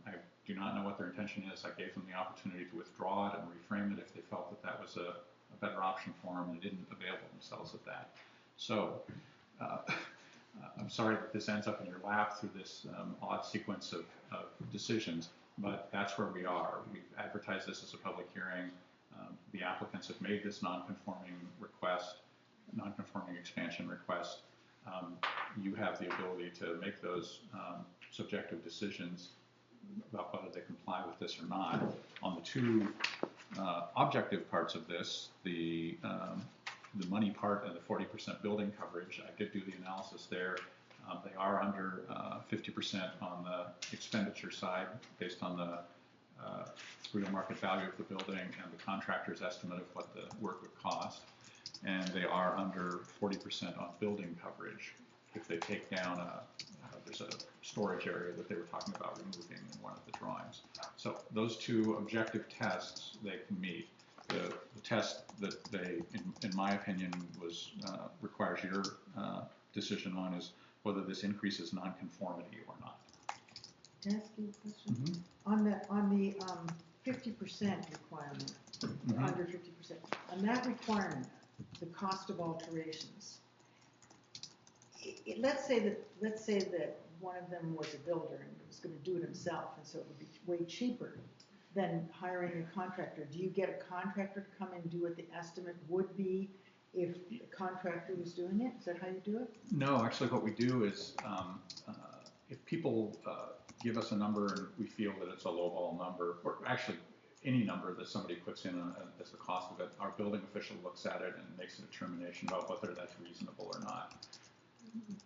I do not know what their intention is. I gave them the opportunity to withdraw it and reframe it if they felt that that was a better option for them, and they didn't avail themselves of that. So I'm sorry that this ends up in your lap through this odd sequence of decisions, but that's where we are. We've advertised this as a public hearing. The applicants have made this non-conforming expansion request. You have the ability to make those subjective decisions about whether they comply with this or not. On the two objective parts of this, the money part and the 40% building coverage, I did do the analysis there. They are under 50% on the expenditure side based on the real market value of the building and the contractor's estimate of what the work would cost. And they are under 40% on building coverage if they take down there's a storage area that they were talking about removing in one of the drawings. So those two objective tests they can meet. The test that they, in my opinion, requires your decision on is whether this increases nonconformity or not. Can I ask you a question? On the 50% requirement, under 50%, on that requirement, the cost of alterations, let's say that one of them was a builder and was going to do it himself, and so it would be way cheaper than hiring a contractor. Do you get a contractor to come and do what the estimate would be if the contractor was doing it? Is that how you do it? No, actually what we do is if people give us a number and we feel that it's a lowball number, or actually any number that somebody puts in as the cost of it, our building official looks at it and makes a determination about whether that's reasonable or not.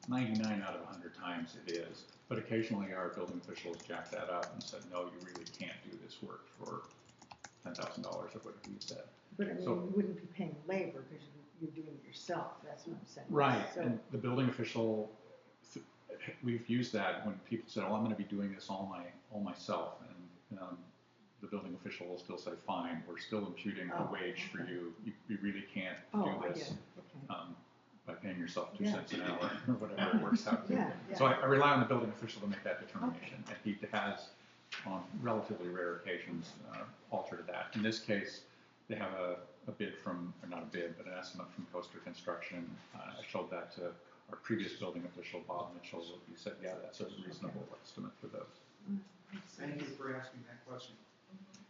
99 out of 100 times it is, but occasionally our building officials jack that up and said, no, you really can't do this work for $10,000 or whatever you said. But I mean, you wouldn't be paying labor because you're doing it yourself, that's what I'm saying. Right, So, and the building official, we've used that when people said, oh, I'm going to be doing this all myself, and the building official will still say, fine, we're still imputing a wage for you. You really can't do this by paying yourself 2 cents an hour or whatever it works out to. So I rely on the building official to make that determination, and he has, on relatively rare occasions, altered that. In this case, they have a bid from, or not a bid, but an estimate from Coaster Construction. I showed that to our previous building official, Bob Mitchell. He said, yeah, that's a reasonable estimate for those. Thank you for asking that question.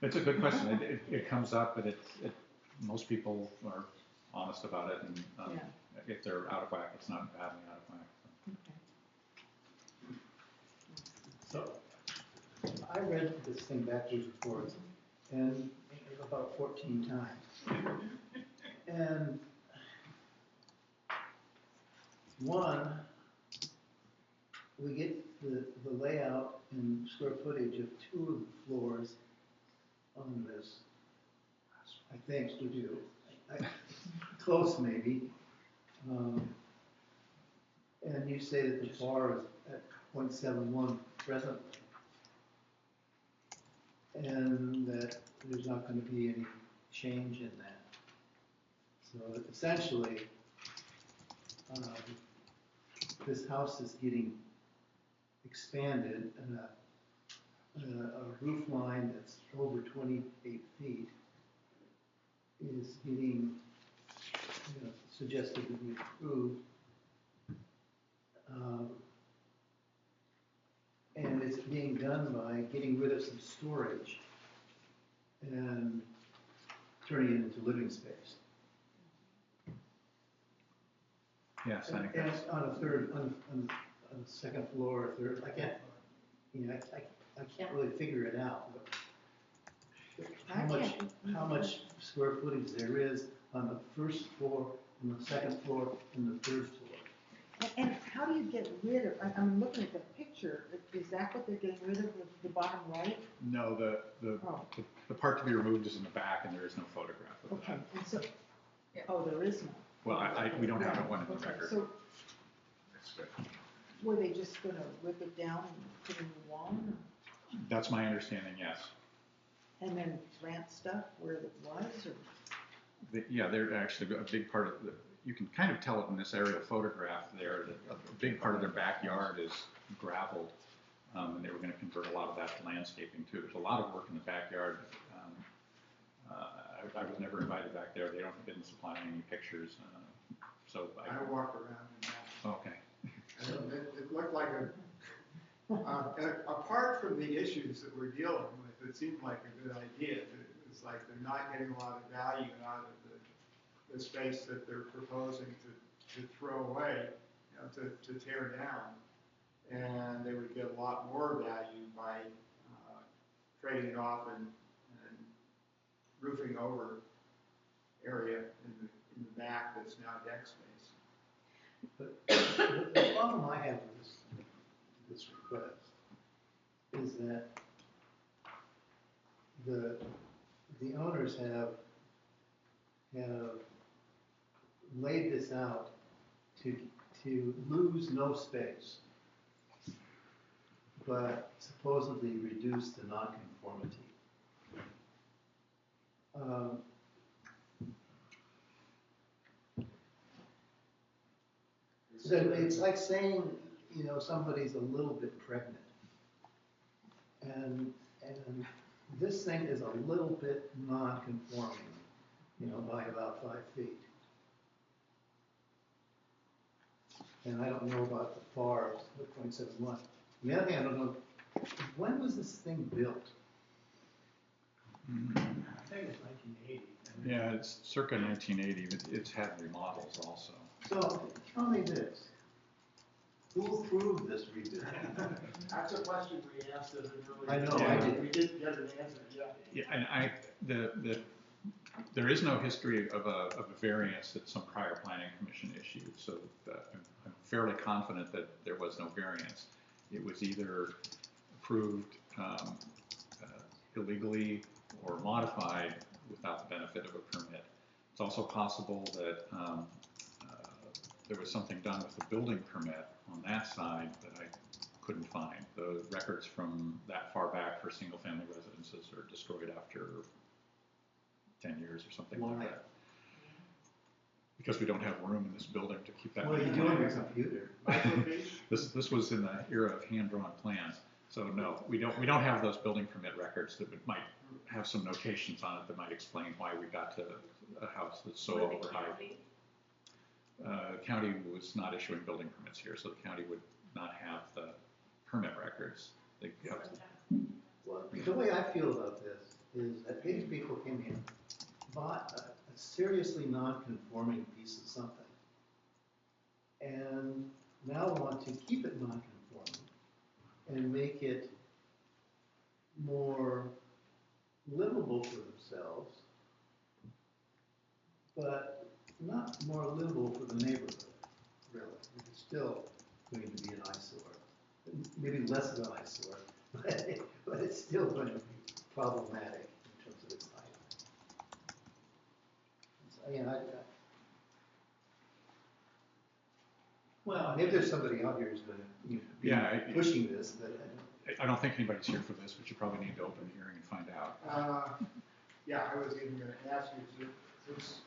It's a good question. It comes up, but most people are honest about it, and if they're out of whack, it's not badly out of whack. So, I read this thing backwards and forwards, and about 14 times. And one, we get the layout and square footage of 2 of the floors on this, I think, studio. Close maybe. And you say that the FAR is at 0.71 presently. And that there's not going to be any change in that. So essentially, this house is getting expanded, and a roof line that's over 28 feet is getting suggested to be approved. And it's being done by getting rid of some storage and turning it into living space. Yes, I think and that's... on the second floor or third, I can't really figure it out. But how much square footage there is on the first floor, on the second floor, and the third floor. and how do you get rid of, I'm looking at the picture, is that what they're getting rid of, the bottom right? No, the part to be removed is in the back, and there is no photograph of that. And so, there is no. Well, we don't have one in the record. So, That's good. were they just gonna rip it down and put it in the wall? That's my understanding, yes. And then plant stuff where it was, or? Yeah, they're actually a big part of you can kind of tell it in this aerial photograph there, that a big part of their backyard is gravelled, and they were going to convert a lot of that to landscaping too. There's a lot of work in the backyard. I was never invited back there. They didn't supply me any pictures. So I walked around in that. Okay. And it looked like apart from the issues that we're dealing with, it seemed like a good idea. As It's like they're not getting a lot of value out of the space that they're proposing to throw away, you know, to tear down. And they would get a lot more value by trading it off and roofing over area in the back that's now deck space. But the problem I have with this request is that the owners have laid this out to lose no space, but supposedly reduce the nonconformity. So it's like saying, you know, somebody's a little bit pregnant. And this thing is a little bit non-conforming, you know, by about 5 feet. And I don't know about the FAR, the 0.71. On the other hand, I don't know, when was this thing built? I think it was 1980. Yeah, it's circa 1980, but it's had remodels also. So, tell me this. Who approved this rebuild? That's a question we asked at an earlier. I know, I did. We didn't get an answer, yeah. Yeah, and there is no history of a variance that some prior planning commission issued, so I'm fairly confident that there was no variance. It was either approved illegally or modified without the benefit of a permit. It's also possible that there was something done with the building permit on that side that I couldn't find. The records from that far back for single-family residences are destroyed after 10 years or something like that. Because we don't have room in this building to keep that. Well, you do on your computer. This was in the era of hand-drawn plans. So no, we don't have those building permit records that might have some notations on it that might explain why we got to a house that's so overhyped. The county was not issuing building permits here, so the county would not have the permit records. They have Well, the way I feel about this is that these people came in, bought a seriously non-conforming piece of something, and now want to keep it non-conforming and make it more livable for themselves, but not more livable for the neighborhood, really. It's still going to be an eyesore. Maybe less of an eyesore, but it's still going to be problematic in terms of its height. So, you know, Well, maybe there's somebody out here who's going to be pushing this, but I don't think anybody's here for this, but you probably need to open the hearing and find out. Yeah, I was even going to ask you to, since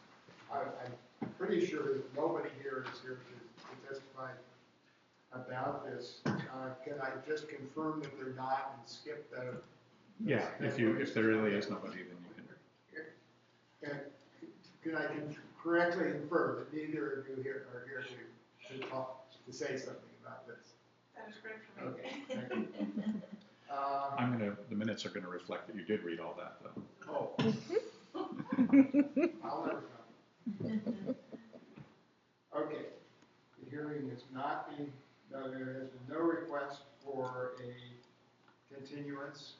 I'm pretty sure that nobody here is here to testify about this. Can I just confirm that they're not and skip the? Yeah, if there really is nobody, then you can. Can I correctly infer that neither of you here are here to talk, to say something about this? That is great for me. Okay, thank you. The minutes are gonna reflect that you did read all that, though. Oh. I'll never know. Okay, the hearing is not being, no, there has been no request for a continuance,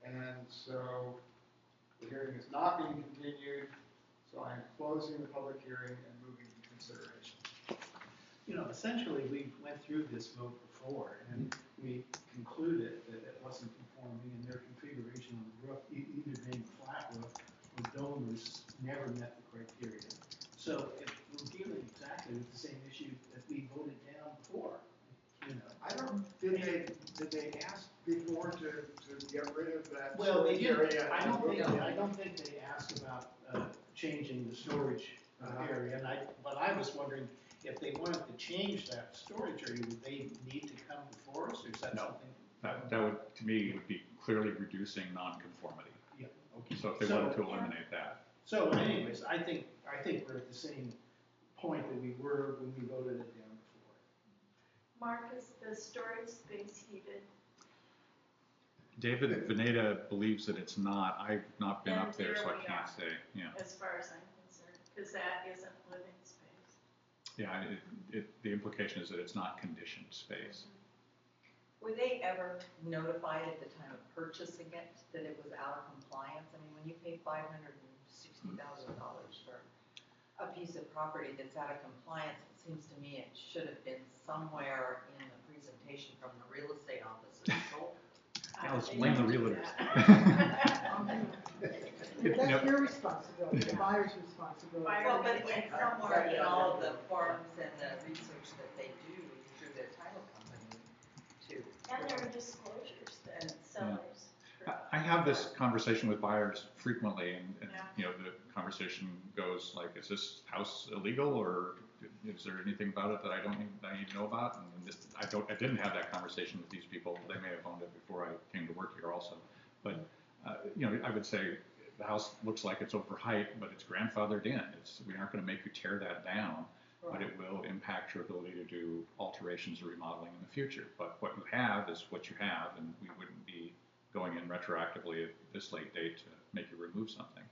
and so the hearing is not being continued, so I'm closing the public hearing and moving to consideration. you know, essentially, we went through this vote before, and we concluded that it wasn't conforming, and their configuration on the roof, either being a flat roof or dome roofs, never met the criteria. So if we're dealing exactly with the same issue that we voted down before, you know. I don't, did they ask before to get rid of that? Well, they did, area? I don't think they asked about, changing the storage area, and but I was wondering, if they wanted to change that storage area, would they need to come before us, or is that No. something? That would, to me, would be clearly reducing nonconformity. Yeah, okay. So if they wanted to eliminate that. So anyways, I think we're at the same point that we were when we voted it down before. Mark, is the storage space heated? David Veneta believes that it's not. I've not been Then up there, so I there we can't are. say, yeah. As far as I'm concerned, because that isn't living space. Yeah, the implication is that it's not conditioned space. Were they ever notified at the time of purchasing it that it was out of compliance? I mean, when you pay $560,000 for a piece of property that's out of compliance, it seems to me it should have been somewhere in the presentation from the real estate office that sold it. Yeah, let's blame the realtors. That's your responsibility, the buyer's responsibility. Well, but it's somewhere in all of the forms and the research that they do through the title company too. And there are disclosures that sellers. I have this conversation with buyers frequently, and Yeah. you know, the conversation goes like, is this house illegal, or is there anything about it that I need to know about? And I didn't have that conversation with these people. They may have owned it before I came to work here also. But, you know, I would say the house looks like it's over height, but it's grandfathered in. We aren't going to make you tear that down, but it will impact your ability to do alterations or remodeling in the future. But what you have is what you have, and we wouldn't be going in retroactively at this late date to make you remove something.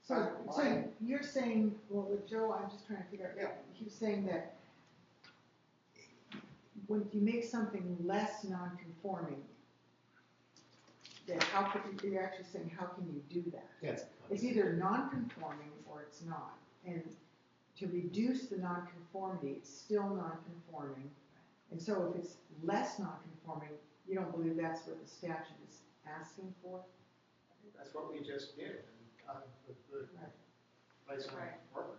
So you're saying, well, Joe, I'm just trying to figure out, he was saying that when you make something less non-conforming, that you're actually saying, how can you do that? Yes. It's either non-conforming or it's not. And to reduce the non-conformity, it's still non-conforming. And so if it's less non-conforming, you don't believe that's what the statute is asking for? I think that's what we just did, with the place on Harvard.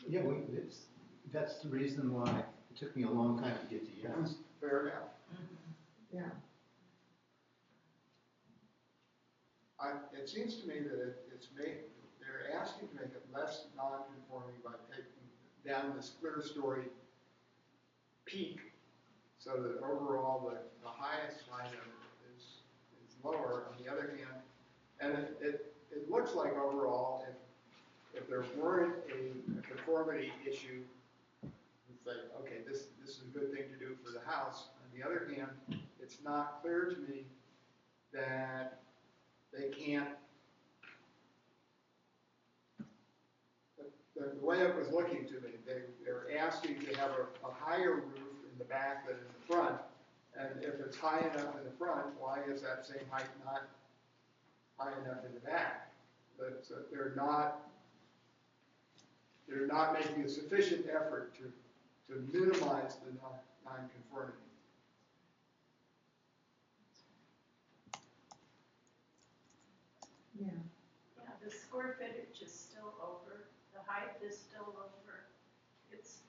Yeah, that's the reason why it took me a long time to get to yes. Fair enough. Yeah. It seems to me that they're asking to make it less non-conforming by taking down this clear story peak, so that overall the highest height of it is lower. On the other hand, and it looks like overall, if there weren't a conformity issue, it's like, okay, this is a good thing to do for the house. On the other hand, it's not clear to me that they can't. The way it was looking to me, they're asking to have a higher roof in the back than in the front. And if it's high enough in the front, why is that same height not high enough in the back? But they're not making a sufficient effort to minimize the non-conformity. Yeah. Yeah, the square footage is still over, the height is still over, it's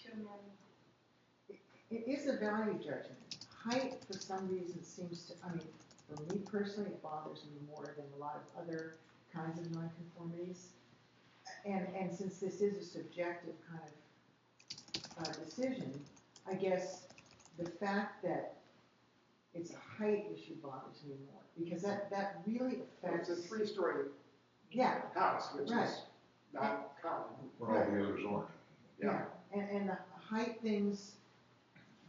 too many. It is a value judgment. Height, for some reason, seems to, I mean, for me personally, it bothers me more than a lot of other kinds of nonconformities. And since this is a subjective kind of decision, I guess the fact that it's a height issue bothers me more, because that really affects. It's a three-story house, which is not common. Where all the others aren't. Yeah, and the height things,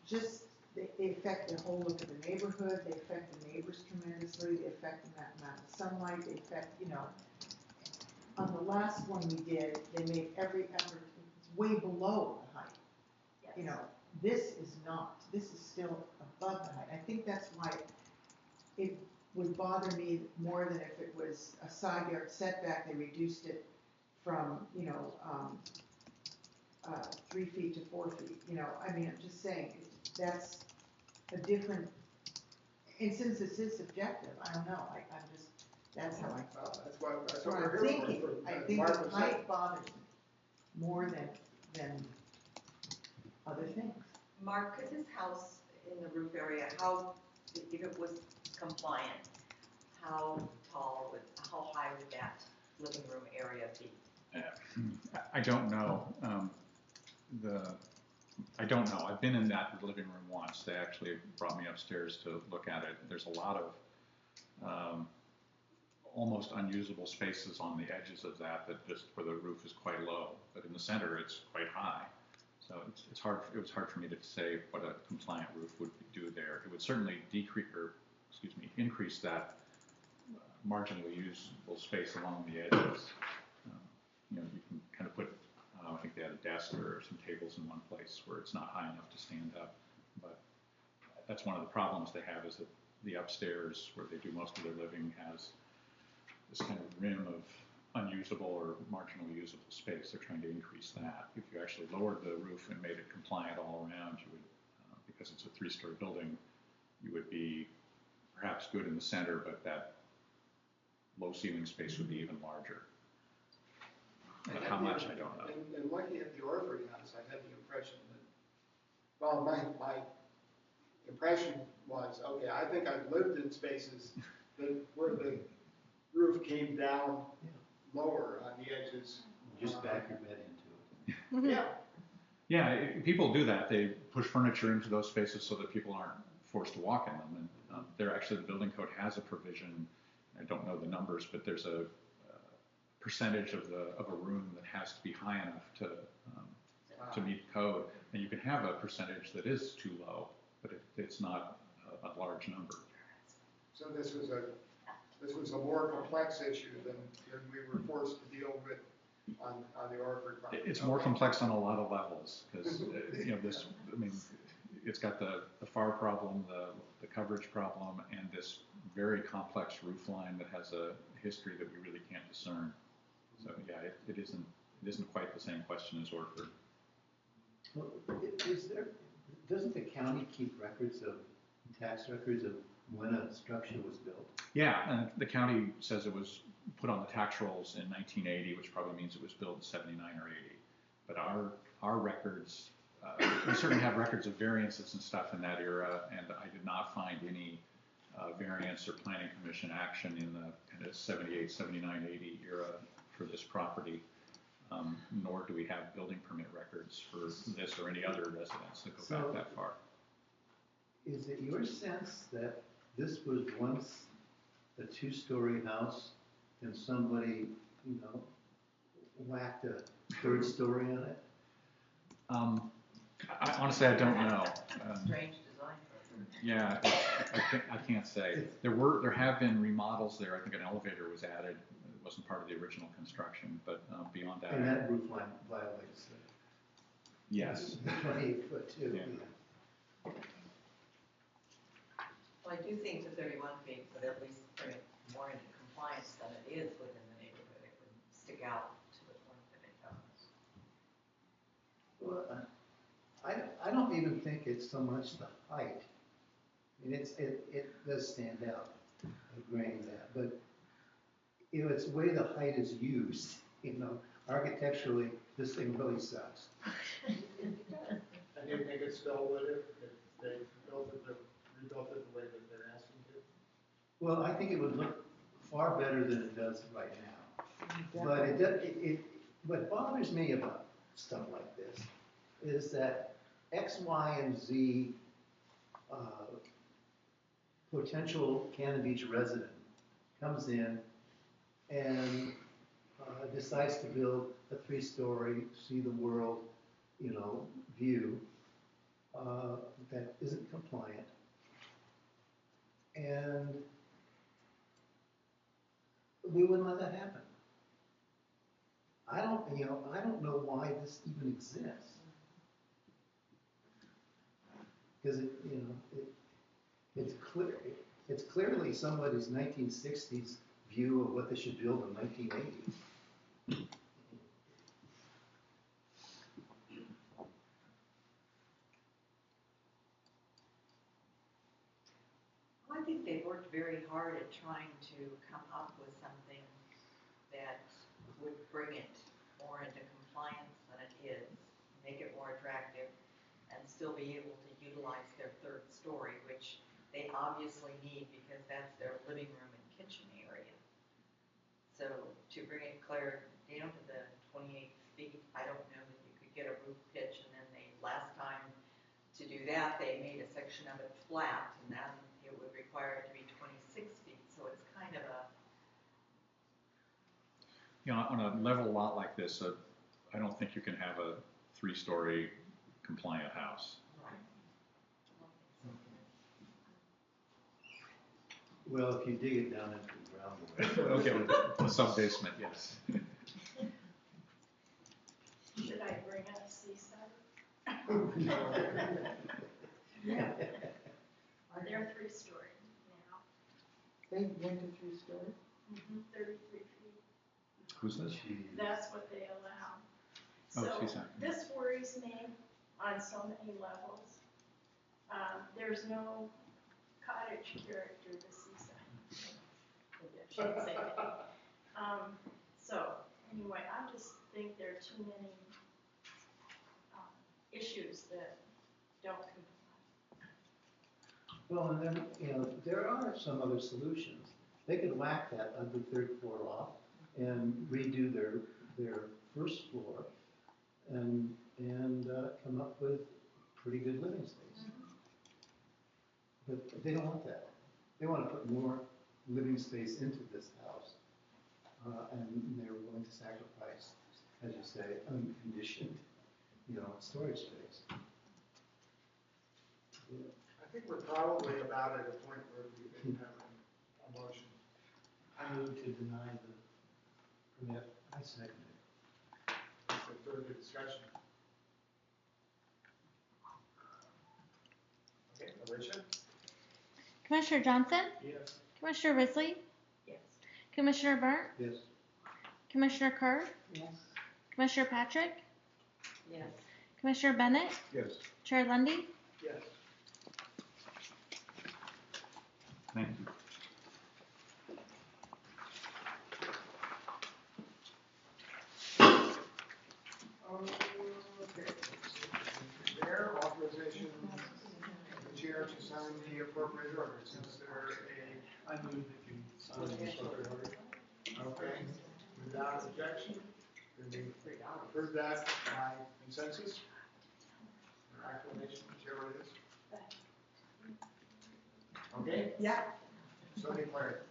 just, they affect the whole look of the neighborhood, they affect the neighbors tremendously, they affect the amount of sunlight, they affect, you know. On the last one we did, they made every effort, it's way below the height. Yes. You know, this is not, this is still above the height. I think that's why it would bother me more than if it was a side yard setback, they reduced it from, 3 feet to 4 feet, you know. I mean, I'm just saying, that's a different, and since this is subjective, I don't know, I'm just, that's how I felt. That's what That's we're what I'm here thinking. for. I think Mark the was height bothers me more than other things. Mark, could this house in the roof area, if it was compliant, how high would that living room area be? I don't know. I don't know. I've been in that living room once. They actually brought me upstairs to look at it. There's a lot of almost unusable spaces on the edges of that just where the roof is quite low, but in the center it's quite high. So it's hard, it was hard for me to say what a compliant roof would do there. It would certainly increase that marginally usable space along the edges. You know, you can kind of put, I think they had a desk or some tables in one place where it's not high enough to stand up. But that's one of the problems they have, is that the upstairs where they do most of their living has this kind of rim of unusable or marginally usable space. They're trying to increase that. If you actually lowered the roof and made it compliant all around, you would, because it's a 3-story building, you would be perhaps good in the center, but that low ceiling space would be even larger. But how much, I don't know. And looking at the Orford house, I had the impression that, well, my impression was, okay, I think I've lived in spaces that where the roof came down lower on the edges. Just back your bed into it. Yeah. Yeah, people do that. They push furniture into those spaces so that people aren't forced to walk in them. And they're actually, the building code has a provision. I don't know the numbers, but there's a percentage of a room that has to be high enough to meet code. And you can have a percentage that is too low, but it's not a large number. So this was a more complex issue than we were forced to deal with on the Orford property. It's more complex on a lot of levels, because you know, this, I mean, it's got the FAR problem, the coverage problem, and this very complex roof line that has a history that we really can't discern. So yeah, it isn't quite the same question as Orford. Well, doesn't the county keep tax records of when a structure was built? Yeah, and the county says it was put on the tax rolls in 1980, which probably means it was built in 79 or 80. But our records, we certainly have records of variances and stuff in that era, and I did not find any variance or planning commission action in the kind of 78, 79, 80 era for this property. Nor do we have building permit records for this or any other residence that go back that far. Is it your sense that this was once a 2-story house and somebody, you know, whacked a 3rd story on it? Honestly, I don't know. Strange design. Yeah, I can't say. There have been remodels there. I think an elevator was added. It wasn't part of the original construction, but beyond that. And that roof line violates it. Yes. 28-foot too. Yeah. Well, I do think the 31 feet would at least bring it more into compliance than it is within the neighborhood. It would stick out to the point that it does. Well, I don't even think it's so much the height. I mean, it does stand out, agreeing that, but you know, it's the way the height is used. You know, architecturally, this thing really sucks. And you think it still would if they rebuilt it the way that they're asking to? Well, I think it would look far better than it does right now. But what bothers me about stuff like this is that X, Y, and Z potential Cannon Beach resident comes in and decides to build a 3-story, see the world, you know, view that isn't compliant. And we wouldn't let that happen. I don't know why this even exists. Because it's clearly somebody's 1960s view of what they should build in 1980s. Well, I think they've worked very hard at trying to come up with something that would bring it more into compliance than it is, make it more attractive, and still be able to utilize their 3rd story, which they obviously need because that's their living room and kitchen area. So to bring it clear down to the 28 feet, I don't know that you could get a roof pitch, and then last time to do that, they made a section of it flat, and then it would require it to be 26 feet, so it's kind of a... You know, on a level lot like this, I don't think you can have a 3-story compliant house. Well, if you dig it down into the ground. Okay, with the sub-basement, yes. Should I bring a seaside? Yeah, They're 3-story now. they went to 3-story. 33 feet. Who's this? That's what they allow. Oh, So seaside. this worries me on so many levels. There's no cottage character to seaside. Maybe I shouldn't say that. So anyway, I just think there are too many issues that don't comply. Well, and then, you know, there are some other solutions. They could whack that ugly third floor off and redo their first floor and come up with pretty good living space. But they don't want that. They want to put more living space into this house. And they're willing to sacrifice, as you say, unconditioned, you know, storage space. I think we're probably about at a point where we can have a motion. I move to deny the permit. I second it. Is there further discussion? Okay, Alicia? Commissioner Johnson, Yes. Commissioner Risley, Yes. Commissioner Burnt, Yes. Commissioner Kerr, Yes. Commissioner Patrick, Yes. Commissioner Bennett, Yes. Chair Lundy. Yes. Thank you. Okay. There, authorization of the chair to sign the appropriate order. Since there I move that you sign the appropriate order. okay, without objection, then we approve that by consensus. Or acclamation, whichever it is. Okay? Yeah. So declared.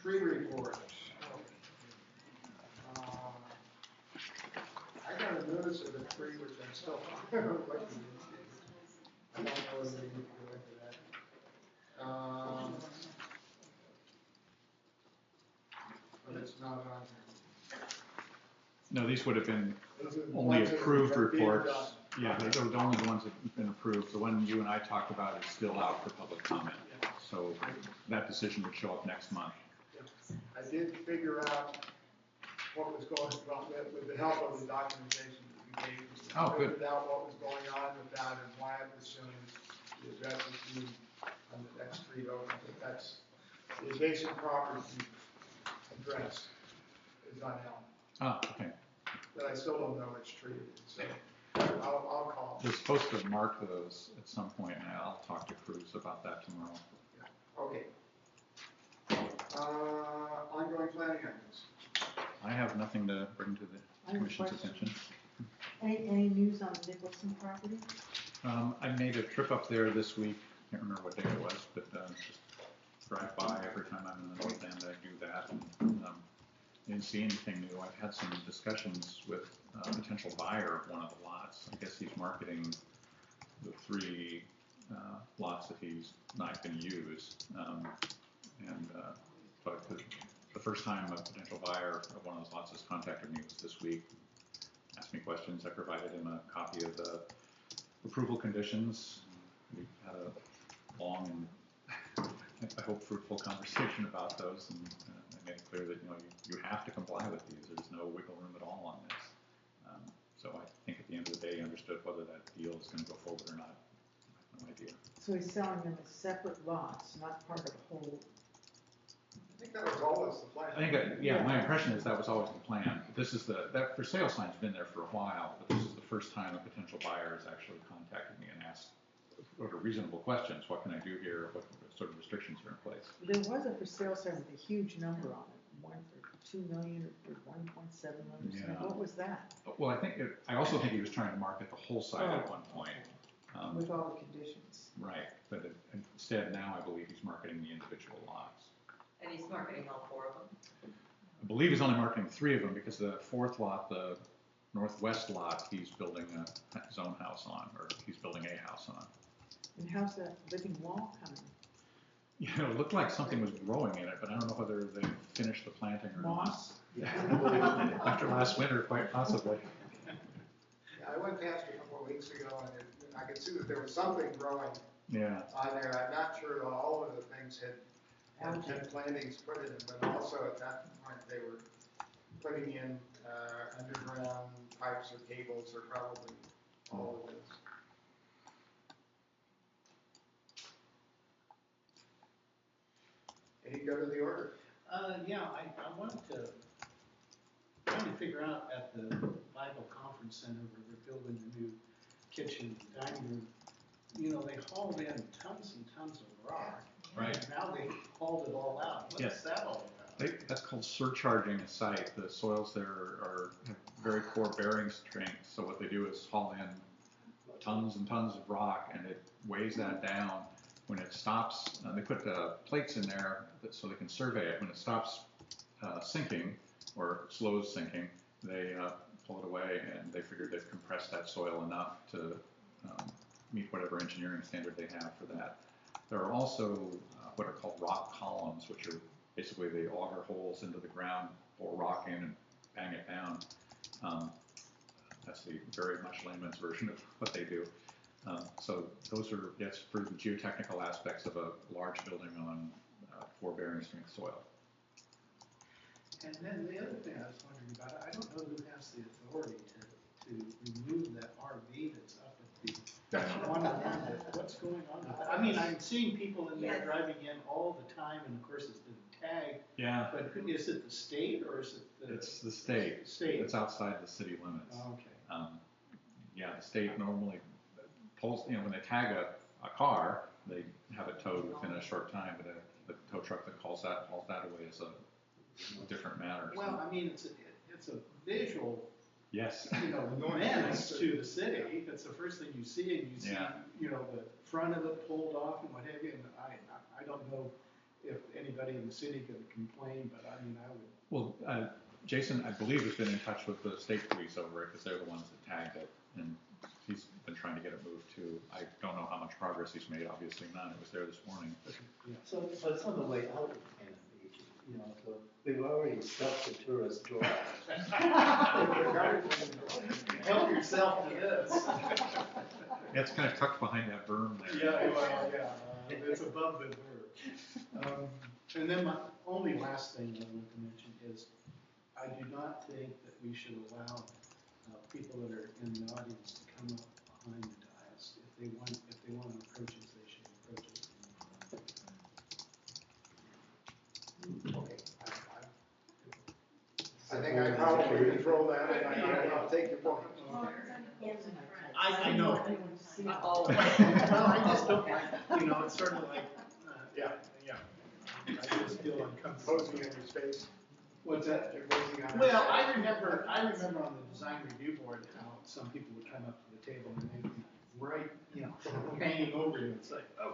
Tree report. I got a notice of a tree which I'm still looking into. I don't know whether we need to go into that. But it's not on here. No, these would have been Those are the only ones that approved are being reports. done. Yeah, they're only the ones that have been approved. The one you and I talked about is still out for public comment. So that decision would show up next month. I did figure out what was going on with the help of the documentation that you gave. Oh, good. Figured out what was going on with that and why it was shown the address is used on the next street over. But that's the adjacent property address is unknown. Ah, okay. But I still don't know which tree it is. So I'll call. They're supposed to mark those at some point, and I'll talk to Cruz about that tomorrow. Okay. Ongoing planning items. I have nothing to bring to I the have a commission's question. attention. Any news on the Nicholson property? I made a trip up there this week. Can't remember what day it was, but just drive by every time I'm in the north end. I do that. And, didn't see anything new. I've had some discussions with a potential buyer of one of the lots. I guess he's marketing the 3 lots that he's not going to use. But the first time a potential buyer of one of those lots has contacted me was this week. Asked me questions. I provided him a copy of the approval conditions. We had a long and I hope fruitful conversation about those, and I made it clear that you have to comply with these. There's no wiggle room at all on this. So I think at the end of the day, he understood whether that deal is going to go forward or not. I have no idea. So he's selling them as separate lots, not part of the whole. I think that was always the plan. I think my impression is that was always the plan. This is that for sale sign's been there for a while, but this is the first time a potential buyer has actually contacted me and asked sort of reasonable questions. What can I do here? What sort of restrictions are in place? There was a for sale sign with a huge number on it, one for 2 million or for 1.7 million. Yeah. What was that? Well, I also think he was trying to market the whole site at one point. With all the conditions. Right, but instead now I believe he's marketing the individual lots. And he's marketing all 4 of them? I believe he's only marketing 3 of them because the 4th lot, the northwest lot, he's building his own house on, or he's building a house on. And how's that living wall coming? You know, it looked like something was growing in it, but I don't know whether they finished the planting or Moss? not. After last winter, quite possibly. Yeah, I went past a couple of weeks ago and I could see that there was something growing Yeah. on there. I'm not sure that all of the things had plantings put in them, but also at that point they were putting in underground pipes or cables or probably all of this. Any go to the order? Yeah, I wanted to, trying to figure out at the Bible Conference Center where they're building a new kitchen and dining room, you know, they hauled in tons and tons of rock. Right. And now they hauled it all out. Yes. What's that all about? That's called surcharging a site. The soils there have very poor bearing strength, so what they do is haul in tons and tons of rock, and it weighs that down. When it stops, they put plates in there so they can survey it. When it stops sinking or slows sinking, they pull it away, and they figured they've compressed that soil enough to meet whatever engineering standard they have for that. There are also what are called rock columns, which are basically they auger holes into the ground, pour rock in, and bang it down. That's the very much layman's version of what they do. So those are, yes, for the geotechnical aspects of a large building on poor bearing strength soil. And then the other thing I was wondering about, I don't know who has the authority to remove that RV that's up at the one of them. What's going on with that? I mean, I'm seeing people in there Yes. driving in all the time, and of course it's been tagged. Yeah, But is it the state or is it the? it's the state. State. It's outside the city limits. Oh, okay. Yeah, the state normally pulls, you know, when they tag a car, they have it towed within a short time, but the tow truck that hauls that away is a different matter. So, Well, I mean, it's a visual, yes. you know, menace to the city. It's the first thing you see, and you see, Yeah. you know, the front of it pulled off and what have you. And I don't know if anybody in the city could complain, but I mean, I would. Well, Jason, I believe, has been in touch with the state police over it because they're the ones that tagged it, and he's been trying to get it moved too. I don't know how much progress he's made. Obviously none. It was there this morning. Yeah. So, but it's on the way out of Cannon Beach, you know, so we've already stopped the tourist draw. Help yourself to this. Yeah, it's kind of tucked behind that berm there. Yeah, well, yeah, it's above the verb. And then my only last thing I want to mention is, I do not think that we should allow people that are in the audience to come up behind the dais. If they want to approach us, they should approach us from the front. Okay. I think I probably control that, and I'll take your point. I know. Oh. Well, I just don't like, you know, it's sort of like, yeah. I just feel uncomfortable. Posing in your space. What's that? You're posing on Well, your I space. remember on the design review board how some people would come up to the table and they'd be right, you know, hanging over you. It's like, oh